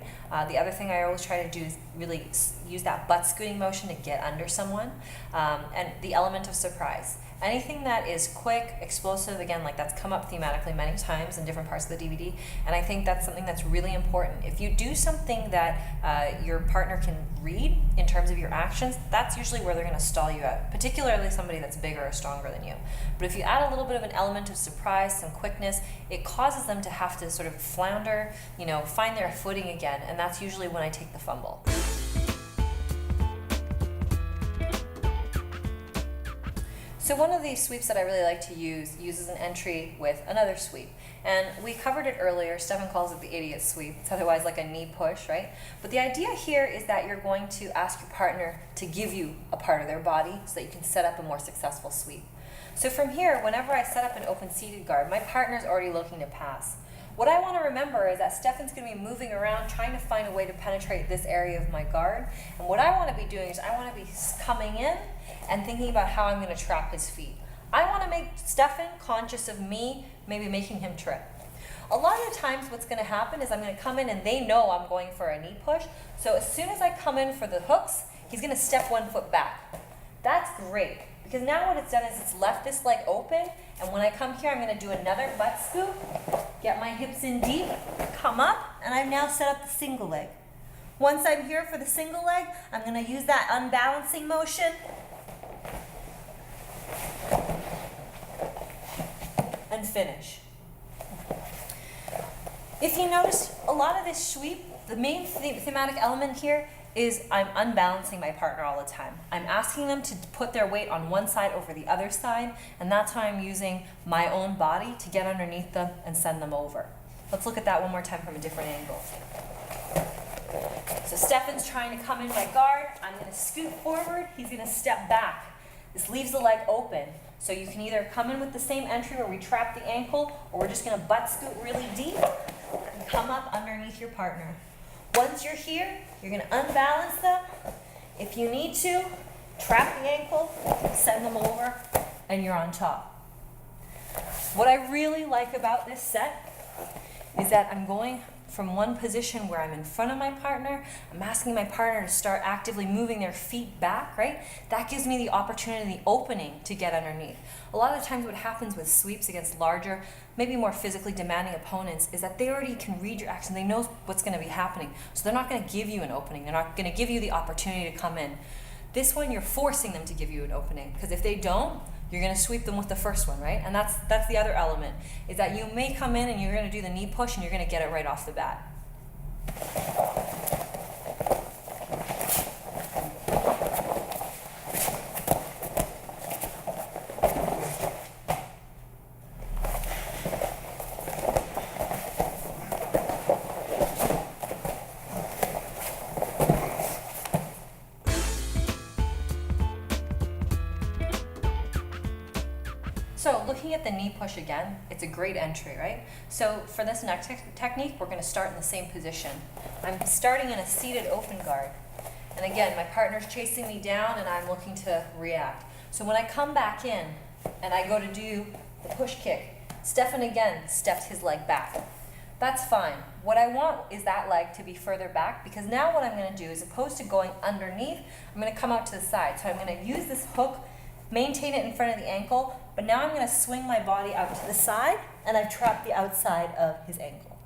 The other thing I always try to do is really use that butt scooting motion to get under someone, and the element of surprise. Anything that is quick, explosive, again, like that's come up thematically many times in different parts of the DVD, and I think that's something that's really important. If you do something that your partner can read in terms of your actions, that's usually where they're going to stall you out, particularly somebody that's bigger or stronger than you. But if you add a little bit of an element of surprise, some quickness, it causes them to have to sort of flounder, find their footing again, and that's usually when I take the fumble. So one of these sweeps that I really like to use uses an entry with another sweep. And we covered it earlier. Stephan calls it the idiot sweep. It's otherwise like a knee push, right? But the idea here is that you're going to ask your partner to give you a part of their body so that you can set up a more successful sweep. So from here, whenever I set up an open seated guard, my partner's already looking to pass. What I want to remember is that Stephan's going to be moving around trying to find a way to penetrate this area of my guard. And what I want to be doing is I want to be coming in and thinking about how I'm going to trap his feet. I want to make Stephan conscious of me, maybe making him trip. A lot of the times what's going to happen is I'm going to come in and they know I'm going for a knee push. So as soon as I come in for the hooks, he's going to step 1 foot back. That's great, because now what it's done is it's left this leg open, and when I come here, I'm going to do another butt scoop, get my hips in deep, come up, and I've now set up the single leg. Once I'm here for the single leg, I'm going to use that unbalancing motion and finish. If you notice, a lot of this sweep, the main thematic element here is I'm unbalancing my partner all the time. I'm asking them to put their weight on one side over the other side, and that's how I'm using my own body to get underneath them and send them over. Let's look at that one more time from a different angle. So Stephan's trying to come in my guard. I'm going to scoot forward. He's going to step back. This leaves the leg open. So you can either come in with the same entry where we trap the ankle, or we're just going to butt scoot really deep and come up underneath your partner. Once you're here, you're going to unbalance them. If you need to, trap the ankle, send them over, and you're on top. What I really like about this set is that I'm going from one position where I'm in front of my partner, I'm asking my partner to start actively moving their feet back, right? That gives me the opportunity, the opening to get underneath. A lot of the times what happens with sweeps against larger, maybe more physically demanding opponents is that they already can read your action, they know what's going to be happening, so they're not going to give you an opening, they're not going to give you the opportunity to come in. This one, you're forcing them to give you an opening, because if they don't, you're going to sweep them with the first one, right? And that's the other element, is that you may come in and you're going to do the knee push and you're going to get it right off the bat. So looking at the knee push again, it's a great entry, right? So for this next technique, we're going to start in the same position. I'm starting in a seated open guard. And again, my partner's chasing me down and I'm looking to react. So when I come back in and I go to do the push kick, Stephan again steps his leg back. That's fine. What I want is that leg to be further back, because now what I'm going to do, as opposed to going underneath, I'm going to come out to the side. So I'm going to use this hook, maintain it in front of the ankle, but now I'm going to swing my body out to the side, and I've trapped the outside of his ankle.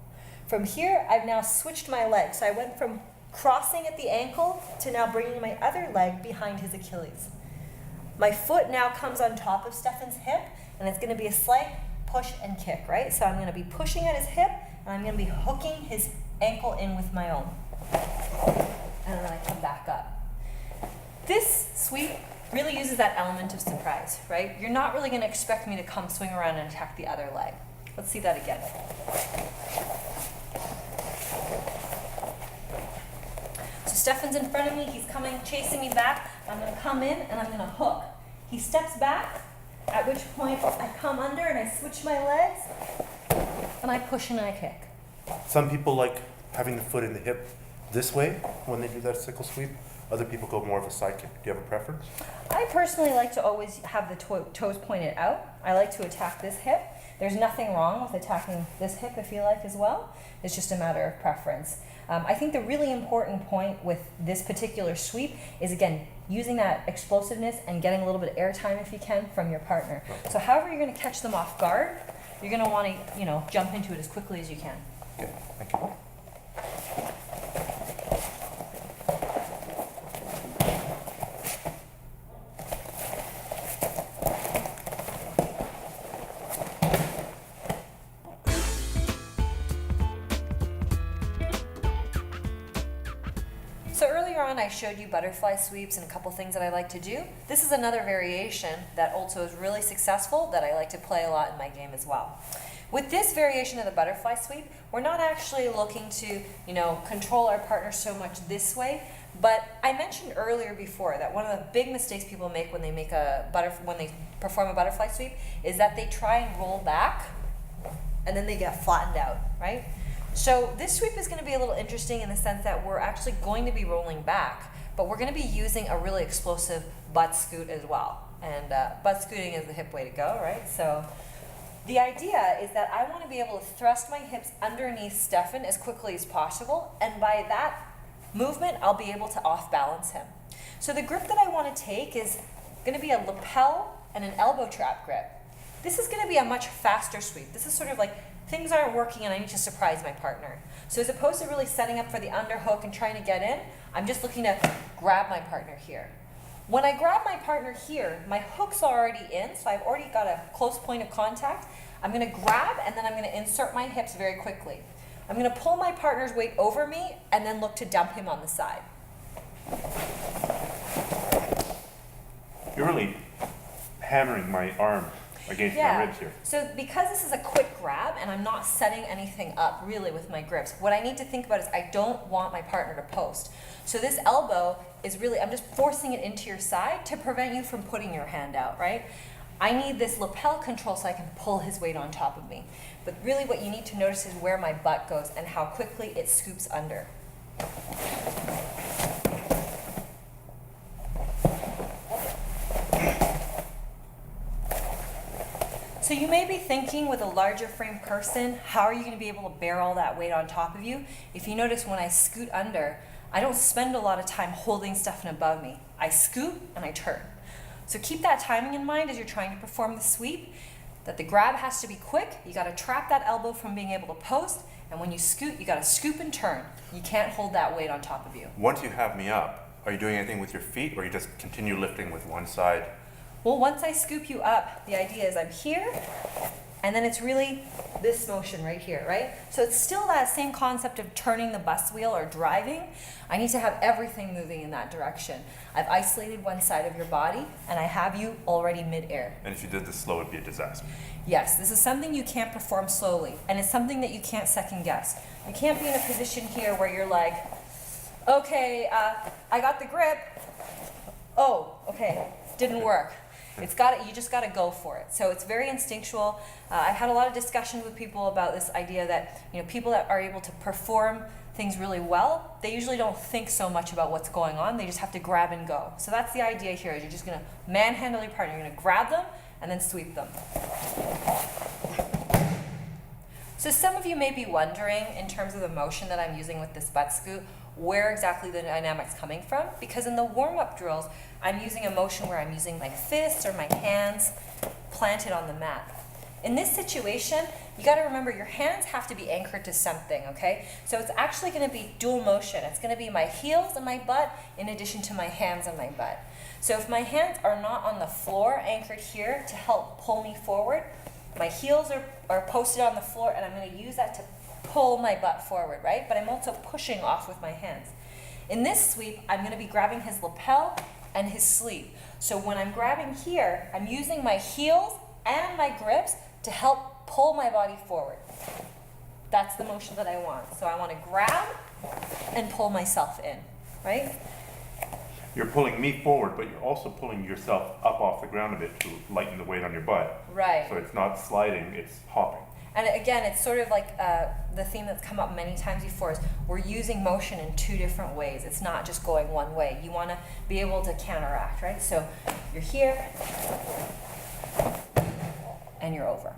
From here, I've now switched my leg. So I went from crossing at the ankle to now bringing my other leg behind his Achilles. My foot now comes on top of Stephan's hip, and it's going to be a slight push and kick, right? So I'm going to be pushing at his hip, and I'm going to be hooking his ankle in with my own. And then I come back up. This sweep really uses that element of surprise, right? You're not really going to expect me to come swing around and attack the other leg. Let's see that again. So Stephan's in front of me, he's coming, chasing me back. I'm going to come in and I'm going to hook. He steps back, at which point I come under and I switch my legs, and I push and I kick. Some people like having the foot in the hip this way when they do that sickle sweep. Other people go more of a side kick. Do you have a preference? I personally like to always have the toes pointed out. I like to attack this hip. There's nothing wrong with attacking this hip if you like as well. It's just a matter of preference. I think the really important point with this particular sweep is, again, using that explosiveness and getting a little bit of airtime if you can from your partner. So however you're going to catch them off guard, you're going to want to, jump into it as quickly as you can. Okay, thank you. So earlier on I showed you butterfly sweeps and a couple things that I like to do. This is another variation that also is really successful that I like to play a lot in my game as well. With this variation of the butterfly sweep, we're not actually looking to, control our partner so much this way, but I mentioned earlier before that one of the big mistakes people make when they when they perform a butterfly sweep is that they try and roll back and then they get flattened out, right? So this sweep is going to be a little interesting in the sense that we're actually going to be rolling back, but we're going to be using a really explosive butt scoot as well. And butt scooting is the hip way to go, right? So the idea is that I want to be able to thrust my hips underneath Stephan as quickly as possible, and by that movement, I'll be able to off-balance him. So the grip that I want to take is going to be a lapel and an elbow trap grip. This is going to be a much faster sweep. This is sort of like things aren't working and I need to surprise my partner. So as opposed to really setting up for the underhook and trying to get in, I'm just looking to grab my partner here. When I grab my partner here, my hook's already in, so I've already got a close point of contact. I'm going to grab and then I'm going to insert my hips very quickly. I'm going to pull my partner's weight over me and then look to dump him on the side. You're really hammering my arm against my ribs here. So because this is a quick grab and I'm not setting anything up really with my grips, what I need to think about is I don't want my partner to post. So this elbow is really, I'm just forcing it into your side to prevent you from putting your hand out, right? I need this lapel control so I can pull his weight on top of me. But really what you need to notice is where my butt goes and how quickly it scoops under. So So you may be thinking, with a larger frame person, how are you going to be able to bear all that weight on top of you? If you notice, when I scoot under, I don't spend a lot of time holding Stephan above me. I scoot and I turn. So keep that timing in mind as you're trying to perform the sweep, that the grab has to be quick. You got to trap that elbow from being able to post, and when you scoot, you got to scoop and turn. You can't hold that weight on top of you. Once you have me up, are you doing anything with your feet, or you just continue lifting with one side? Well, once I scoop you up, the idea is I'm here, and then it's really this motion right here, right? So it's still that same concept of turning the bus wheel or driving. I need to have everything moving in that direction. I've isolated one side of your body, and I have you already mid-air. And if you did this slow, it'd be a disaster. Yes, this is something you can't perform slowly, and it's something that you can't second guess. You can't be in a position here where you're like, okay, I got the grip. Oh, okay, didn't work. You just got to go for it. So it's very instinctual. I've had a lot of discussion with people about this idea that, people that are able to perform things really well, they usually don't think so much about what's going on. They just have to grab and go. So that's the idea here, is you're just going to manhandle your partner. You're going to grab them and then sweep them. So some of you may be wondering, in terms of the motion that I'm using with this butt scoot, where exactly the dynamic's coming from, because in the warm-up drills, I'm using a motion where I'm using my fists or my hands planted on the mat. In this situation, you got to remember your hands have to be anchored to something, okay? So it's actually going to be dual motion. It's going to be my heels and my butt in addition to my hands and my butt. So if my hands are not on the floor, anchored here to help pull me forward, my heels are posted on the floor, and I'm going to use that to pull my butt forward, right? But I'm also pushing off with my hands. In this sweep, I'm going to be grabbing his lapel and his sleeve. So when I'm grabbing here, I'm using my heels and my grips to help pull my body forward. That's the motion that I want. So I want to grab and pull myself in, right? You're pulling me forward, but you're also pulling yourself up off the ground a bit to lighten the weight on your butt. Right. So it's not sliding, it's hopping. And again, it's sort of like the theme that's come up many times before is we're using motion in two different ways. It's not just going one way. You want to be able to counteract, right? So you're here, and you're over.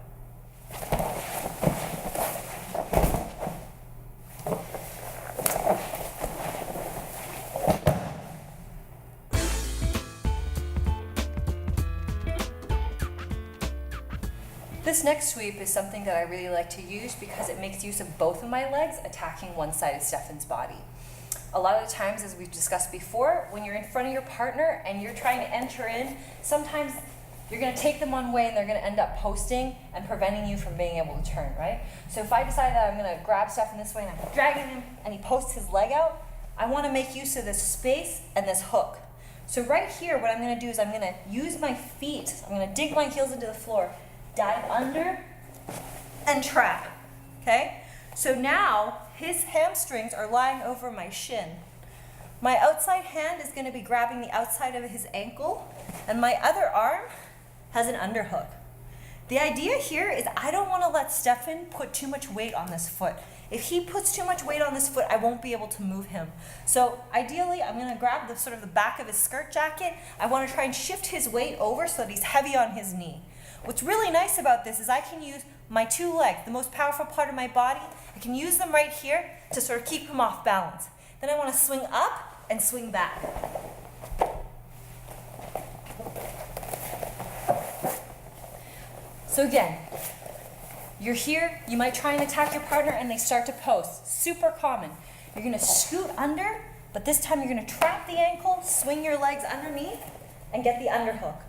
This next sweep is something that I really like to use because it makes use of both of my legs attacking one side of Stephan's body. A lot of the times, as we've discussed before, when you're in front of your partner and you're trying to enter in, sometimes you're going to take them one way and they're going to end up posting and preventing you from being able to turn, right? So if I decide that I'm going to grab Stephan this way and I'm dragging him and he posts his leg out, I want to make use of this space and this hook. So right here, what I'm going to do is I'm going to use my feet. I'm going to dig my heels into the floor, dive under, and trap, okay? So now his hamstrings are lying over my shin. My outside hand is going to be grabbing the outside of his ankle, and my other arm has an underhook. The idea here is I don't want to let Stephan put too much weight on this foot. If he puts too much weight on this foot, I won't be able to move him. So ideally, I'm going to grab the sort of the back of his skirt jacket. I want to try and shift his weight over so that he's heavy on his knee. What's really nice about this is I can use my two legs, the most powerful part of my body. I can use them right here to sort of keep him off balance. Then I want to swing up and swing back. So again, you're here, you might try and attack your partner and they start to post. Super common. You're going to scoot under, but this time you're going to trap the ankle, swing your legs underneath, and get the underhook.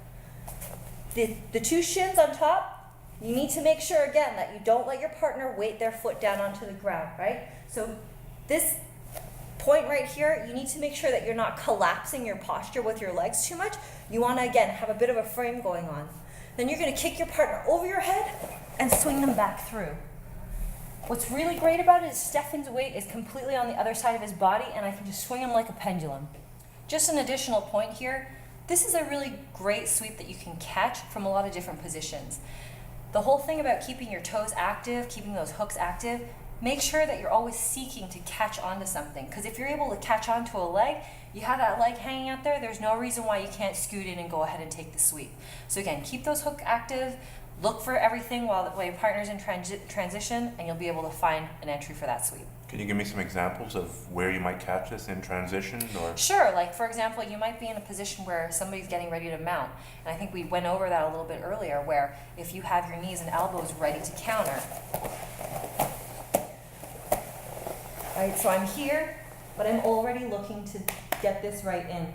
The two shins on top, you need to make sure, again, that you don't let your partner weight their foot down onto the ground, right? So this point right here, you need to make sure that you're not collapsing your posture with your legs too much. You want to, again, have a bit of a frame going on. Then you're going to kick your partner over your head and swing them back through. What's really great about it is Stephan's weight is completely on the other side of his body, and I can just swing him like a pendulum. Just an additional point here. This is a really great sweep that you can catch from a lot of different positions. The whole thing about keeping your toes active, keeping those hooks active, make sure that you're always seeking to catch onto something. Because if you're able to catch onto a leg, you have that leg hanging out there, there's no reason why you can't scoot in and go ahead and take the sweep. So again, keep those hooks active, Look for everything while your partner's in transition, and you'll be able to find an entry for that sweep. Can you give me some examples of where you might catch this in transition? Or Sure, like for example, you might be in a position where somebody's getting ready to mount. And I think we went over that a little bit earlier, where if you have your knees and elbows ready to counter. Right, so I'm here, but I'm already looking to get this right in.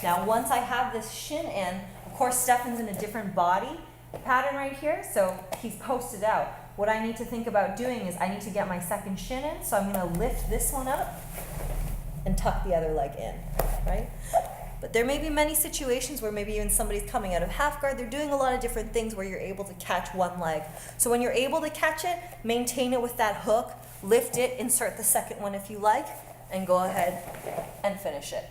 Now, once I have this shin in, of course, Stephan's in a different body pattern right here, so he's posted out. What I need to think about doing is I need to get my second shin in, so I'm going to lift this one up and tuck the other leg in, right? But there may be many situations where maybe even somebody's coming out of half guard. They're doing a lot of different things where you're able to catch one leg. So when you're able to catch it, maintain it with that hook, lift it, insert the second one if you like, and go ahead and finish it.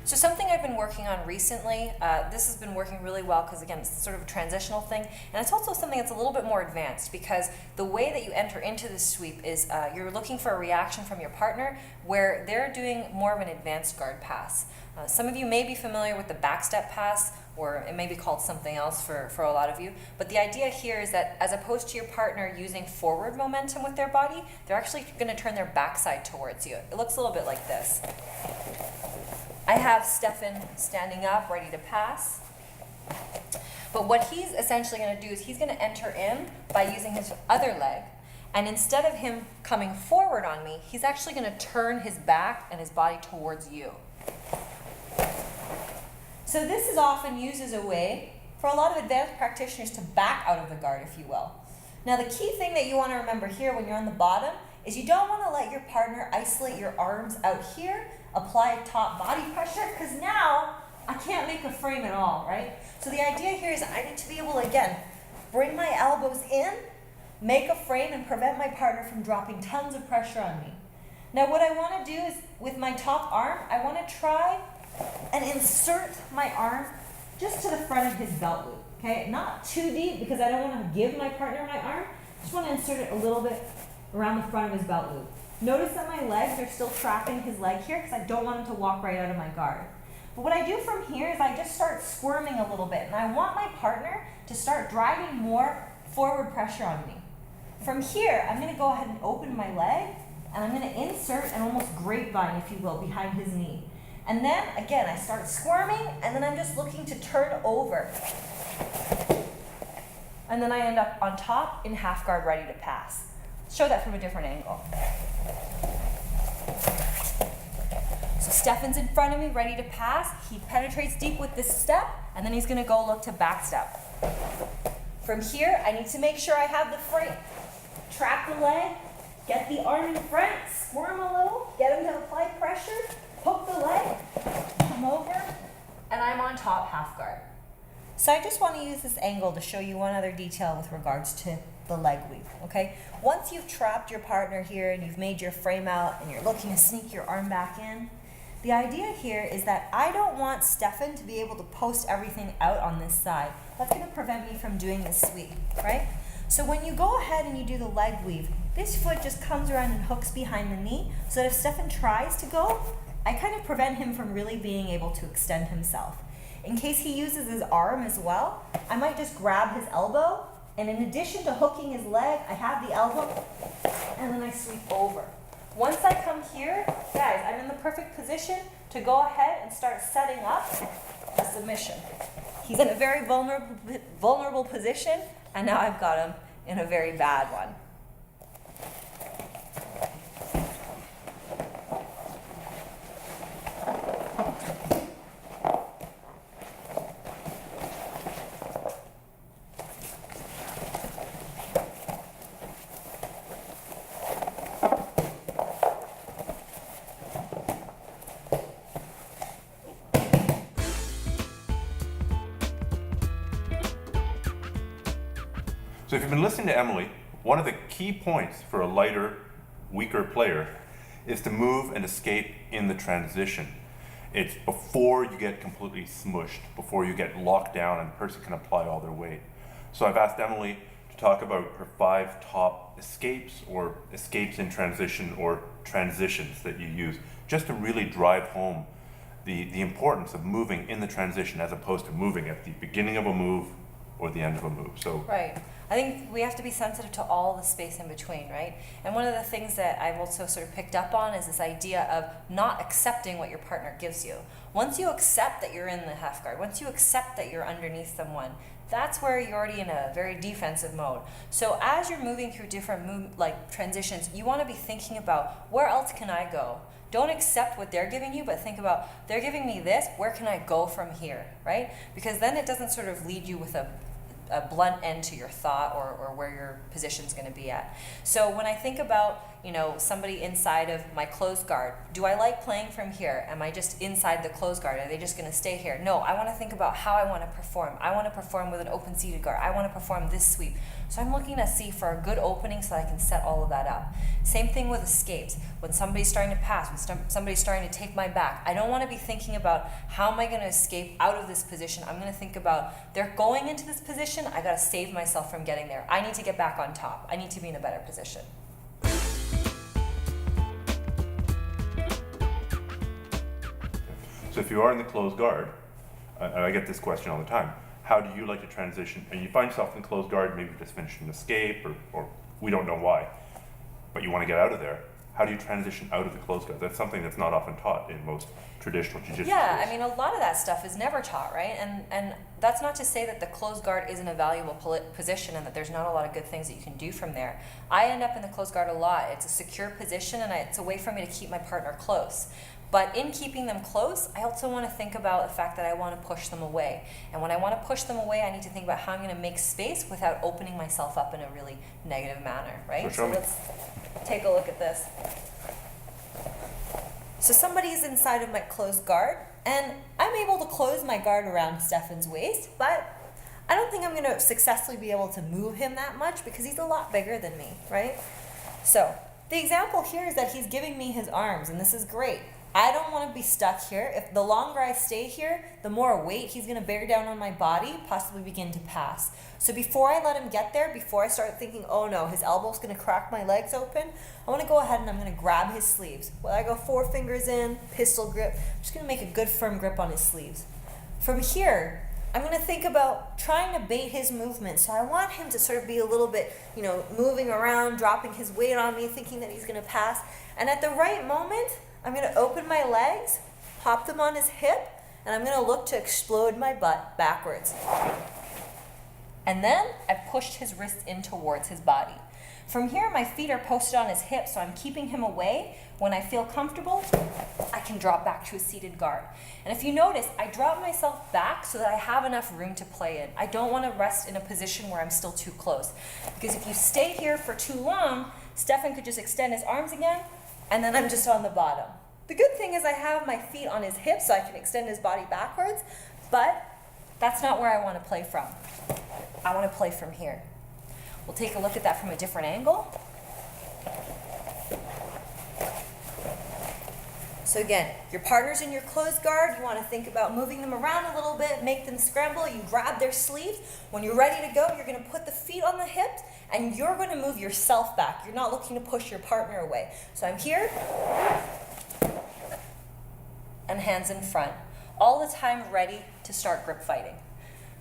So something I've been working on recently, this has been working really well because again, it's sort of a transitional thing, and it's also something that's a little bit more advanced because the way that you enter into this sweep is you're looking for a reaction from your partner where they're doing more of an advanced guard pass. Some of you may be familiar with the backstep pass, or it may be called something else for a lot of you, but the idea here is that as opposed to your partner using forward momentum with their body, they're actually going to turn their backside towards you. It looks a little bit like this. I have Stephan standing up, ready to pass. But what he's essentially going to do is he's going to enter in by using his other leg. And instead of him coming forward on me, he's actually going to turn his back and his body towards you. So this is often used as a way for a lot of advanced practitioners to back out of the guard, if you will. Now the key thing that you want to remember here when you're on the bottom is you don't want to let your partner isolate your arms out here, apply top body pressure, because now I can't make a frame at all, right? So the idea here is I need to be able to, again, bring my elbows in, make a frame, and prevent my partner from dropping tons of pressure on me. Now what I want to do is, with my top arm, I want to try and insert my arm just to the front of his belt loop, okay? Not too deep because I don't want to give my partner my arm. I just want to insert it a little bit around the front of his belt loop. Notice that my legs are still trapping his leg here because I don't want him to walk right out of my guard. But what I do from here is I just start squirming a little bit, and I want my partner to start driving more forward pressure on me. From here, I'm going to go ahead and open my leg, and I'm going to insert an almost grapevine, if you will, behind his knee. And then, again, I start squirming, and then I'm just looking to turn over. And then I end up on top in half guard, ready to pass. Show that from a different angle. So Stephan's in front of me, ready to pass. He penetrates deep with this step, and then he's going to go look to back step. From here, I need to make sure I have the frame. Trap the leg, get the arm in front, squirm a little, get him to apply pressure, hook the leg, come over, and I'm on top half guard. So I just want to use this angle to show you one other detail with regards to the leg weave, okay? Once you've trapped your partner here and you've made your frame out and you're looking to sneak your arm back in, the idea here is that I don't want Stephan to be able to post everything out on this side. That's going to prevent me from doing this sweep, right? So when you go ahead and you do the leg weave, this foot just comes around and hooks behind the knee so that if Stephan tries to go, I kind of prevent him from really being able to extend himself. In case he uses his arm as well, I might just grab his elbow, and in addition to hooking his leg, I have the elbow, and then I sweep over. Once I come here, guys, I'm in the perfect position to go ahead and start setting up a submission. He's in a very vulnerable position, and now I've got him in a very bad one. So if you've been listening to Emily, one of the key points for a lighter, weaker player is to move and escape in the transition. It's before you get completely smushed, before you get locked down and the person can apply all their weight. So I've asked Emily to talk about her 5 top escapes or escapes in transition or transitions that you use, just to really drive home the importance of moving in the transition as opposed to moving at the beginning of a move or the end of a move. So Right. I think we have to be sensitive to all the space in between, right? And one of the things that I've also sort of picked up on is this idea of not accepting what your partner gives you. Once you accept that you're in the half guard, once you accept that you're underneath someone, that's where you're already in a very defensive mode. So as you're moving through different transitions, you want to be thinking about, where else can I go? Don't accept what they're giving you, but think about, they're giving me this, where can I go from here, right? Because then it doesn't sort of lead you with a blunt end to your thought or where your position's going to be at. So when I think about, somebody inside of my closed guard, do I like playing from here? Am I just inside the closed guard? Are they just going to stay here? No, I want to think about how I want to perform. I want to perform with an open seated guard. I want to perform this sweep. So I'm looking to see for a good opening so that I can set all of that up. Same thing with escapes. When somebody's starting to pass, when somebody's starting to take my back, I don't want to be thinking about how am I going to escape out of this position. I'm going to think about, they're going into this position, I got to save myself from getting there. I need to get back on top. I need to be in a better position. So if you are in the closed guard, and I get this question all the time, how do you like to transition? And you find yourself in closed guard, maybe you just finished an escape, or we don't know why, but you want to get out of there. How do you transition out of the closed guard? That's something that's not often taught in most traditional jiu-jitsu Yeah, schools. I mean, a lot of that stuff is never taught, right? And that's not to say that the closed guard isn't a valuable position and that there's not a lot of good things that you can do from there. I end up in the closed guard a lot. It's a secure position, and it's a way for me to keep my partner close. But in keeping them close, I also want to think about the fact that I want to push them away. And when I want to push them away, I need to think about how I'm going to make space without opening myself up in a really negative manner, right? So let's take a look at this. So somebody's inside of my closed guard, and I'm able to close my guard around Stephan's waist, but I don't think I'm going to successfully be able to move him that much because he's a lot bigger than me, right? So the example here is that he's giving me his arms, and this is great. I don't want to be stuck here. If the longer I stay here, the more weight he's going to bear down on my body, possibly begin to pass. So before I let him get there, before I start thinking, oh no, his elbow's going to crack my legs open, I want to go ahead and I'm going to grab his sleeves. Well, I go 4 fingers in, pistol grip. I'm just going to make a good firm grip on his sleeves. From here, I'm going to think about trying to bait his movement. So I want him to sort of be a little bit, moving around, dropping his weight on me, thinking that he's going to pass. And at the right moment, I'm going to open my legs, pop them on his hip, and I'm going to look to explode my butt backwards. And then I've pushed his wrists in towards his body. From here, my feet are posted on his hips, so I'm keeping him away. When I feel comfortable, I can drop back to a seated guard. And if you notice, I drop myself back so that I have enough room to play in. I don't want to rest in a position where I'm still too close. Because if you stay here for too long, Stephan could just extend his arms again, and then I'm just on the bottom. The good thing is I have my feet on his hips so I can extend his body backwards, but that's not where I want to play from. I want to play from here. We'll take a look at that from a different angle. So again, your partner's in your closed guard. You want to think about moving them around a little bit, make them scramble. You grab their sleeves. When you're ready to go, you're going to put the feet on the hips, and you're going to move yourself back. You're not looking to push your partner away. So I'm here, and hands in front. All the time ready to start grip fighting.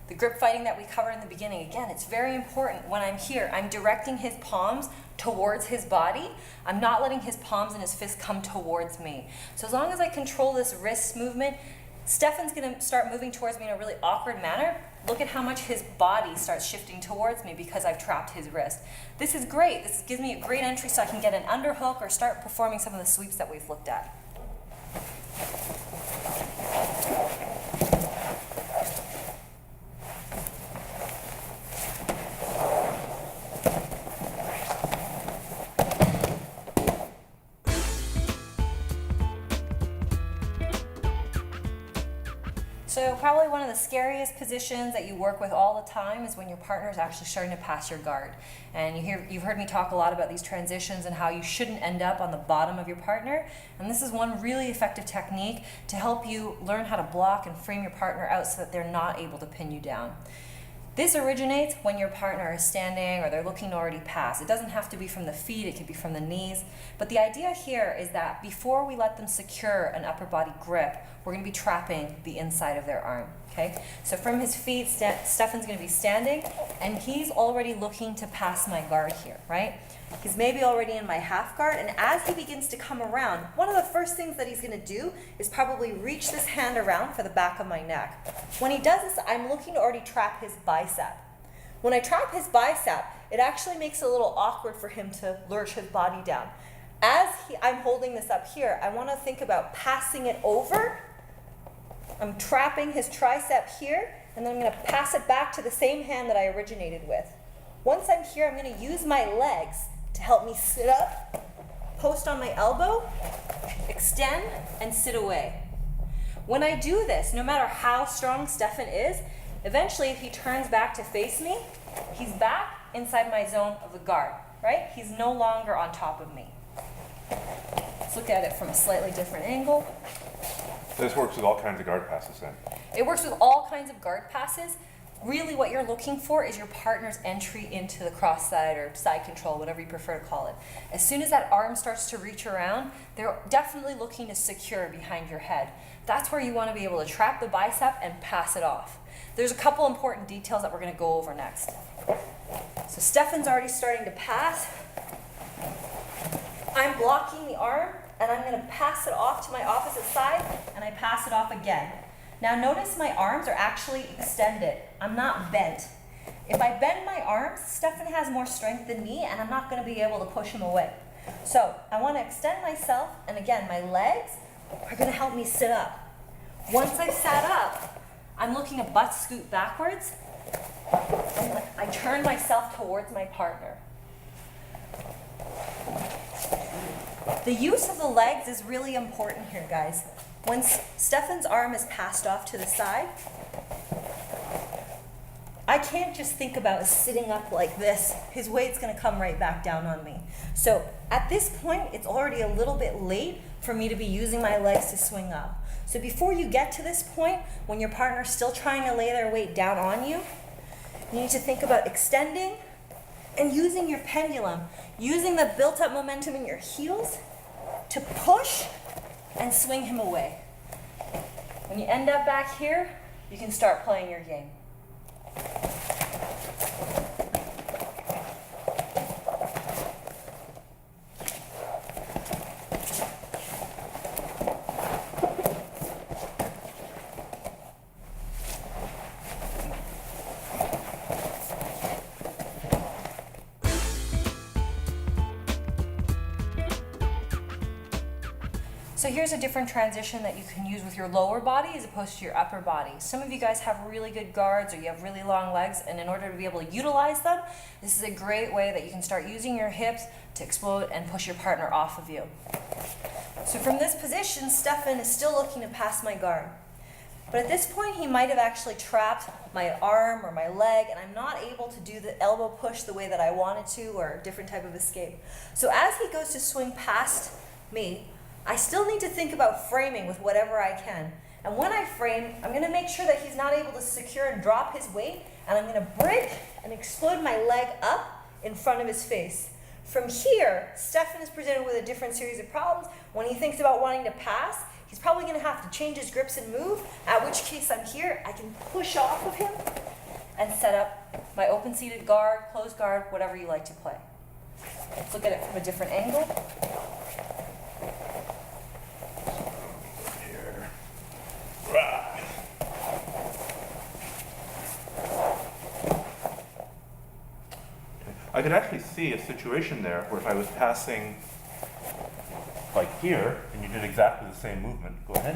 The grip fighting that we covered in the beginning, again, it's very important. When I'm here, I'm directing his palms towards his body. I'm not letting his palms and his fists come towards me. So as long as I control this wrist movement, Stephan's going to start moving towards me in a really awkward manner. Look at how much his body starts shifting towards me because I've trapped his wrist. This is great. This gives me a great entry so I can get an underhook or start performing some of the sweeps that we've looked at. So So probably one of the scariest positions that you work with all the time is when your partner is actually starting to pass your guard. And you've heard me talk a lot about these transitions and how you shouldn't end up on the bottom of your partner. And this is one really effective technique to help you learn how to block and frame your partner out so that they're not able to pin you down. This originates when your partner is standing or they're looking to already pass. It doesn't have to be from the feet, it could be from the knees. But the idea here is that before we let them secure an upper body grip, we're going to be trapping the inside of their arm. Okay? So from his feet, Stephan's going to be standing, and he's already looking to pass my guard here, right? He's maybe already in my half guard, and as he begins to come around, one of the first things that he's going to do is probably reach this hand around for the back of my neck. When he does this, I'm looking to already trap his bicep. When I trap his bicep, it actually makes it a little awkward for him to lurch his body down. As I'm holding this up here, I want to think about passing it over. I'm trapping his tricep here, and then I'm going to pass it back to the same hand that I originated with. Once I'm here, I'm going to use my legs to help me sit up, post on my elbow, extend, and sit away. When I do this, no matter how strong Stephan is, eventually if he turns back to face me, he's back inside my zone of the guard, right? He's no longer on top of me. Let's look at it from a slightly different angle. This works with all kinds of guard passes then. It works with all kinds of guard passes. Really what you're looking for is your partner's entry into the cross side or side control, whatever you prefer to call it. As soon as that arm starts to reach around, they're definitely looking to secure behind your head. That's where you want to be able to trap the bicep and pass it off. There's a couple important details that we're going to go over next. So Stephan's already starting to pass. I'm blocking the arm, and I'm going to pass it off to my opposite side, and I pass it off again. Now notice my arms are actually extended. I'm not bent. If I bend my arms, Stephan has more strength than me, and I'm not going to be able to push him away. So I want to extend myself, and again, my legs are going to help me sit up. Once I've sat up, I'm looking to butt scoot backwards, and I turn myself towards my partner. The use of the legs is really important here, guys. When Stephan's arm is passed off to the side, I can't just think about sitting up like this. His weight's going to come right back down on me. So at this point, it's already a little bit late for me to be using my legs to swing up. So before you get to this point, when your partner's still trying to lay their weight down on you, you need to think about extending and using your pendulum, using the built-up momentum in your heels to push and swing him away. When you end up back here, you can start playing your game. So here's a different transition that you can use with your lower body as opposed to your upper body. Some of you guys have really good guards or you have really long legs, and in order to be able to utilize them, this is a great way that you can start using your hips to explode and push your partner off of you. So from this position, Stephan is still looking to pass my guard. But at this point, he might have actually trapped my arm or my leg, and I'm not able to do the elbow push the way that I wanted to, or a different type of escape. So as he goes to swing past me, I still need to think about framing with whatever I can. And when I frame, I'm going to make sure that he's not able to secure and drop his weight, and I'm going to break and explode my leg up in front of his face. From here, Stephan is presented with a different series of problems. When he thinks about wanting to pass, he's probably going to have to change his grips and move, at which case I'm here, I can push off of him and set up my open seated guard, closed guard, whatever you like to play. Let's look at it from a different angle. Here. I could actually see a situation there where if I was passing like here, and you did exactly the same movement, go ahead,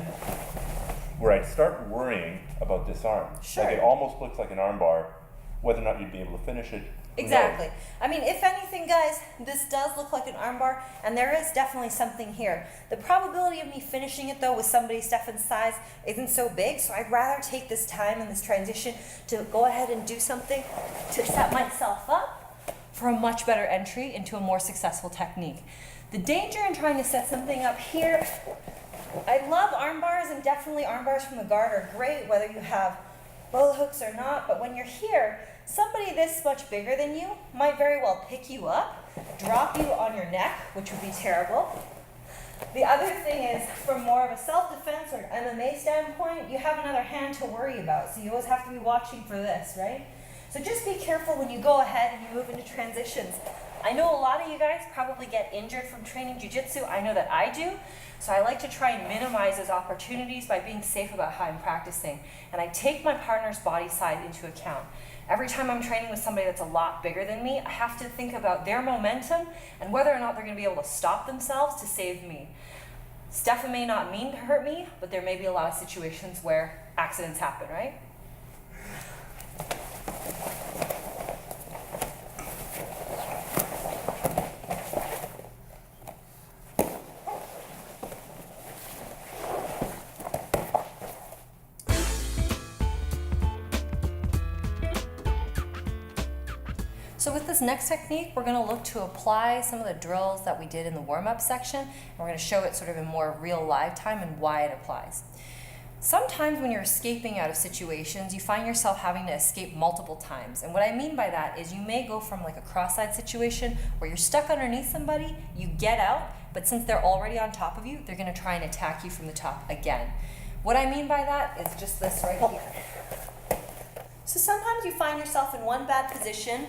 where I'd start worrying about this arm. Sure. Like it almost looks like an arm bar, whether or not you'd be able to finish it. Exactly. I mean, if anything, guys, this does look like an armbar, and there is definitely something here. The probability of me finishing it, though, with somebody Stephan's size isn't so big, so I'd rather take this time in this transition to go ahead and do something to set myself up for a much better entry into a more successful technique. The danger in trying to set something up here, I love arm bars, and definitely arm bars from the guard are great, whether you have bow hooks or not, but when you're here, somebody this much bigger than you might very well pick you up, drop you on your neck, which would be terrible. The other thing is, from more of a self-defense or MMA standpoint, you have another hand to worry about, so you always have to be watching for this, right? So just be careful when you go ahead and you move into transitions. I know a lot of you guys probably get injured from training jiu-jitsu. I know that I do. So I like to try and minimize those opportunities by being safe about how I'm practicing. And I take my partner's body size into account. Every time I'm training with somebody that's a lot bigger than me, I have to think about their momentum and whether or not they're going to be able to stop themselves to save me. Stephan may not mean to hurt me, but there may be a lot of situations where accidents happen, right? So with this next technique, we're going to look to apply some of the drills that we did in the warm-up section, and we're going to show it sort of in more real live time and why it applies. Sometimes when you're escaping out of situations, you find yourself having to escape multiple times. And what I mean by that is you may go from like a cross-side situation where you're stuck underneath somebody, you get out, but since they're already on top of you, they're going to try and attack you from the top again. What I mean by that is just this right here. So sometimes you find yourself in one bad position,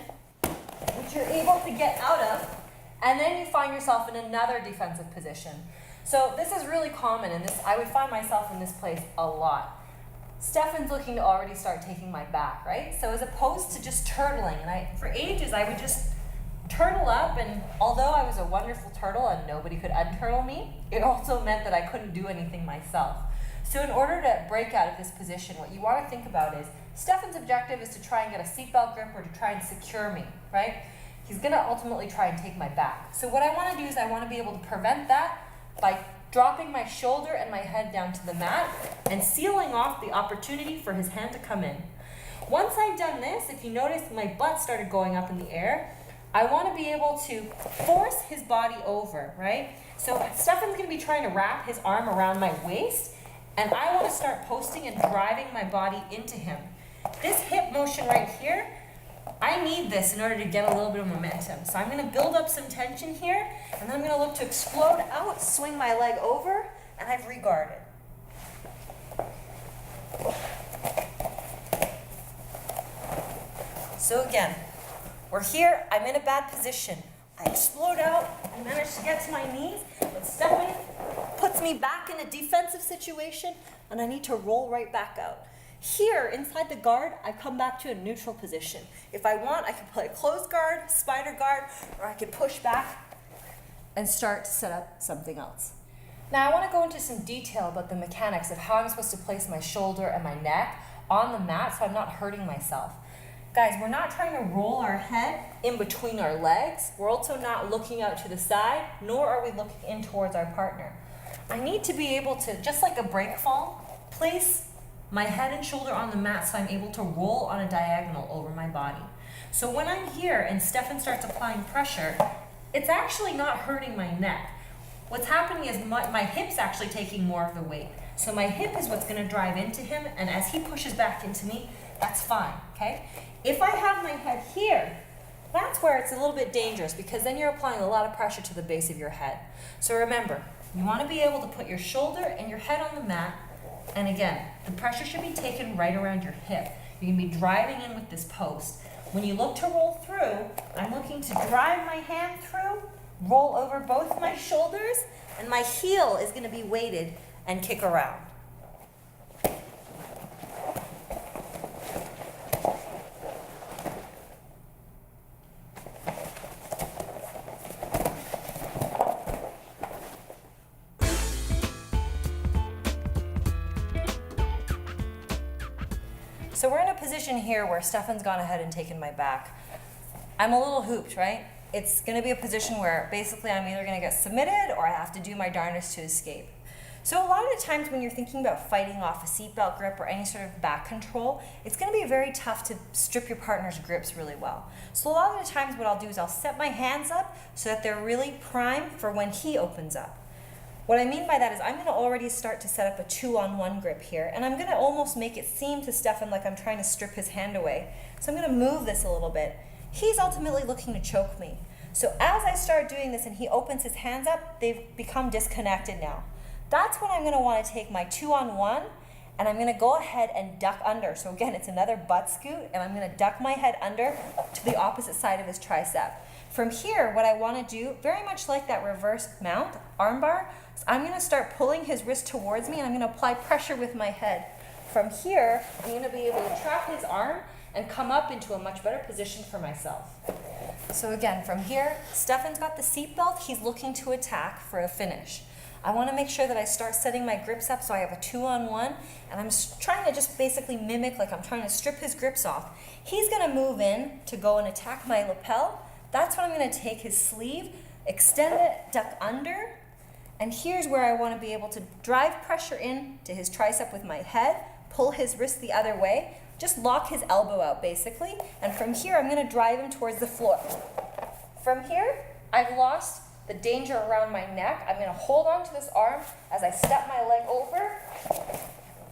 which you're able to get out of, and then you find yourself in another defensive position. So this is really common, and I would find myself in this place a lot. Stephan's looking to already start taking my back, right? So as opposed to just turtling, and for ages I would just turtle up, and although I was a wonderful turtle and nobody could unturtle me, it also meant that I couldn't do anything myself. So in order to break out of this position, what you want to think about is, Stephan's objective is to try and get a seatbelt grip or to try and secure me, right? He's going to ultimately try and take my back. So what I want to do is I want to be able to prevent that by dropping my shoulder and my head down to the mat and sealing off the opportunity for his hand to come in. Once I've done this, if you notice my butt started going up in the air, I want to be able to force his body over, right? So Stephan's going to be trying to wrap his arm around my waist, and I want to start posting and driving my body into him. This hip motion right here, I need this in order to get a little bit of momentum. So I'm going to build up some tension here, and then I'm going to look to explode out, swing my leg over, and I've reguarded. So again, we're here, I'm in a bad position. I explode out, I manage to get to my knees, but Stephan puts me back in a defensive situation, and I need to roll right back out. Here, inside the guard, I come back to a neutral position. If I want, I can play a closed guard, spider guard, or I can push back and start to set up something else. Now I want to go into some detail about the mechanics of how I'm supposed to place my shoulder and my neck on the mat so I'm not hurting myself. Guys, we're not trying to roll our head in between our legs. We're also not looking out to the side, nor are we looking in towards our partner. I need to be able to, just like a break fall, place my head and shoulder on the mat so I'm able to roll on a diagonal over my body. So when I'm here and Stephan starts applying pressure, it's actually not hurting my neck. What's happening is my hip's actually taking more of the weight. So my hip is what's going to drive into him, and as he pushes back into me, that's fine, okay? If I have my head here, that's where it's a little bit dangerous because then you're applying a lot of pressure to the base of your head. So remember, you want to be able to put your shoulder and your head on the mat. And again, the pressure should be taken right around your hip. You can be driving in with this post. When you look to roll through, I'm looking to drive my hand through, roll over both my shoulders, and my heel is going to be weighted and kick around. So we're in a position here where Stephan's gone ahead and taken my back. I'm a little hooped, right? It's going to be a position where basically I'm either going to get submitted or I have to do my darndest to escape. So a lot of the times when you're thinking about fighting off a seatbelt grip or any sort of back control, it's going to be very tough to strip your partner's grips really well. So a lot of the times what I'll do is I'll set my hands up so that they're really primed for when he opens up. What I mean by that is I'm going to already start to set up a 2-on-1 grip here, and I'm going to almost make it seem to Stephan like I'm trying to strip his hand away. So I'm going to move this a little bit. He's ultimately looking to choke me. So as I start doing this and he opens his hands up, they've become disconnected now. That's when I'm going to want to take my 2-on-1 and I'm going to go ahead and duck under. So again, it's another butt scoot, and I'm going to duck my head under to the opposite side of his tricep. From here, what I want to do, very much like that reverse mount, armbar, is I'm going to start pulling his wrist towards me and I'm going to apply pressure with my head. From here, I'm going to be able to trap his arm and come up into a much better position for myself. So again, from here, Stephan's got the seatbelt. He's looking to attack for a finish. I want to make sure that I start setting my grips up so I have a 2-on-1, and I'm trying to just basically mimic like I'm trying to strip his grips off. He's going to move in to go and attack my lapel. That's when I'm going to take his sleeve, extend it, duck under, and here's where I want to be able to drive pressure in to his tricep with my head, pull his wrist the other way, just lock his elbow out basically, and from here I'm going to drive him towards the floor. From here, I've lost the danger around my neck. I'm going to hold on to this arm as I step my leg over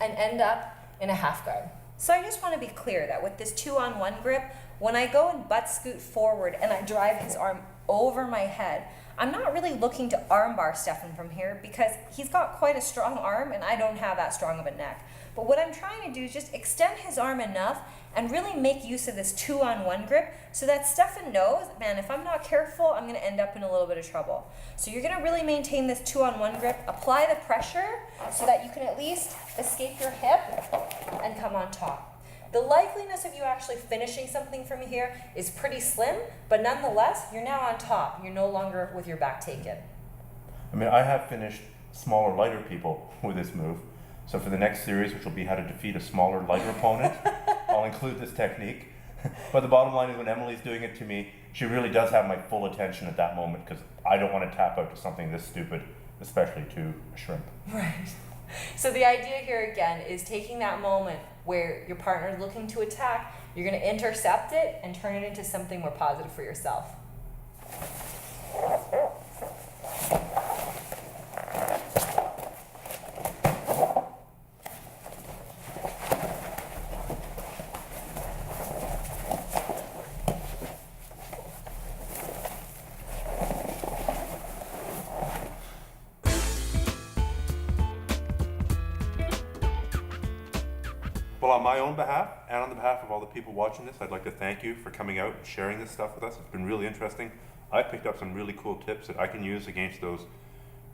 and end up in a half guard. So I just want to be clear that with this 2-on-1 grip, when I go and butt scoot forward and I drive his arm over my head, I'm not really looking to armbar Stephan from here because he's got quite a strong arm and I don't have that strong of a neck. But what I'm trying to do is just extend his arm enough and really make use of this 2-on-1 grip so that Stephan knows, man, if I'm not careful, I'm going to end up in a little bit of trouble. So you're going to really maintain this 2-on-1 grip, apply the pressure so that you can at least escape your hip and come on top. The likeliness of you actually finishing something from here is pretty slim, but nonetheless, you're now on top. You're no longer with your back taken. I mean, I have finished smaller, lighter people with this move. So for the next series, which will be how to defeat a smaller, lighter opponent, I'll include this technique. But the bottom line is when Emily's doing it to me, she really does have my full attention at that moment because I don't want to tap out to something this stupid, especially to a shrimp. Right. So the idea here again is taking that moment where your partner is looking to attack, you're going to intercept it and turn it into something more positive for yourself. Well, on my own behalf and on the behalf of all the people watching this, I'd like to thank you for coming out and sharing this stuff with us. It's been really interesting. I picked up some really cool tips that I can use against those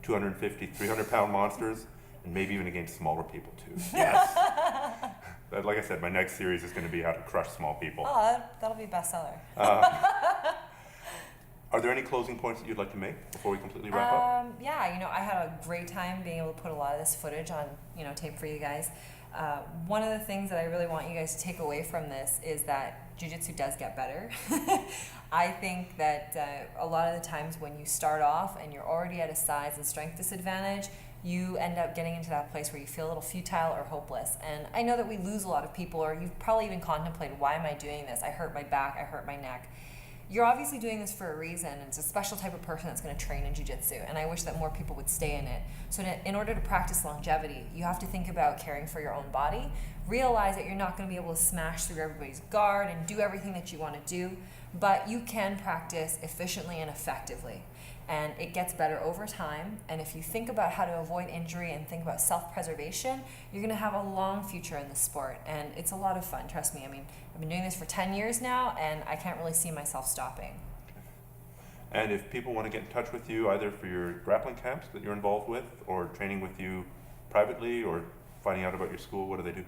250, 300-pound monsters and maybe even against smaller people too. Yes. But like I said, my next series is going to be how to crush small people. Oh, that'll be bestseller. Are there any closing points that you'd like to make before we completely wrap up? Yeah, I had a great time being able to put a lot of this footage on, tape for you guys. One of the things that I really want you guys to take away from this is that jiu-jitsu does get better. I think that a lot of the times when you start off and you're already at a size and strength disadvantage, you end up getting into that place where you feel a little futile or hopeless. And I know that we lose a lot of people, or you've probably even contemplated, why am I doing this? I hurt my back, I hurt my neck. You're obviously doing this for a reason. It's a special type of person that's going to train in jiu-jitsu, and I wish that more people would stay in it. So in order to practice longevity, you have to think about caring for your own body, realize that you're not going to be able to smash through everybody's guard and do everything that you want to do, but you can practice efficiently and effectively. And it gets better over time, and if you think about how to avoid injury and think about self-preservation, you're going to have a long future in the sport, and it's a lot of fun, trust me. I mean, I've been doing this for 10 years now, and I can't really see myself stopping. And if people want to get in touch with you, either for your grappling camps that you're involved with, or training with you privately, or finding out about your school, what do they do?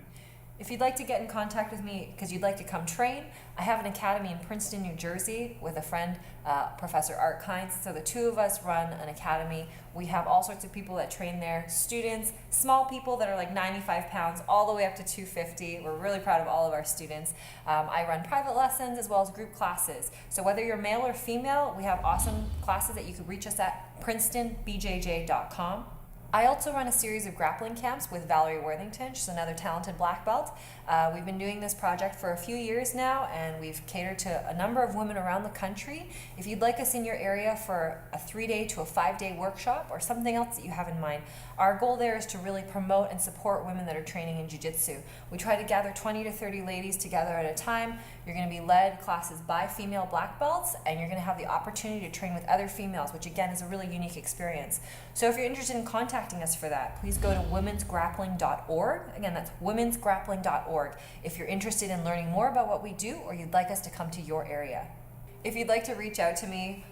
If you'd like to get in contact with me because you'd like to come train, I have an academy in Princeton, New Jersey with a friend, Professor Art Kynes. So the two of us run an academy. We have all sorts of people that train there, students, small people that are like 95 pounds, all the way up to 250. We're really proud of all of our students. I run private lessons as well as group classes. So whether you're male or female, we have awesome classes that you can reach us at princetonbjj.com. I also run a series of grappling camps with Valerie Worthington. She's another talented black belt. We've been doing this project for a few years now, and we've catered to a number of women around the country. If you'd like us in your area for a 3-day to a 5-day workshop or something else that you have in mind, our goal there is to really promote and support women that are training in jiu-jitsu. We try to gather 20 to 30 ladies together at a time. You're going to be led classes by female black belts, and you're going to have the opportunity to train with other females, which again is a really unique experience. So if you're interested in contacting us for that, please go to womensgrappling.org. Again, that's womensgrappling.org if you're interested in learning more about what we do or you'd like us to come to your area. If you'd like to reach out to me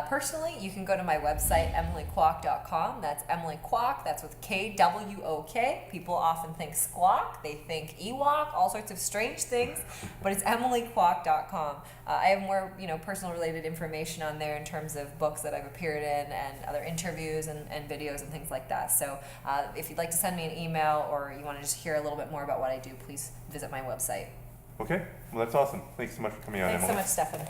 personally, you can go to my website, emilykwok.com. That's Emily Kwok, that's with Kwok. People often think squawk, they think Ewok, all sorts of strange things, but it's emilykwok.com. I have more, personal related information on there in terms of books that I've appeared in and other interviews and videos and things like that. So if you'd like to send me an email or you want to just hear a little bit more about what I do, please visit my website. Okay, well that's awesome. Thanks so much for coming on, Thanks Emily. so much, Stephan.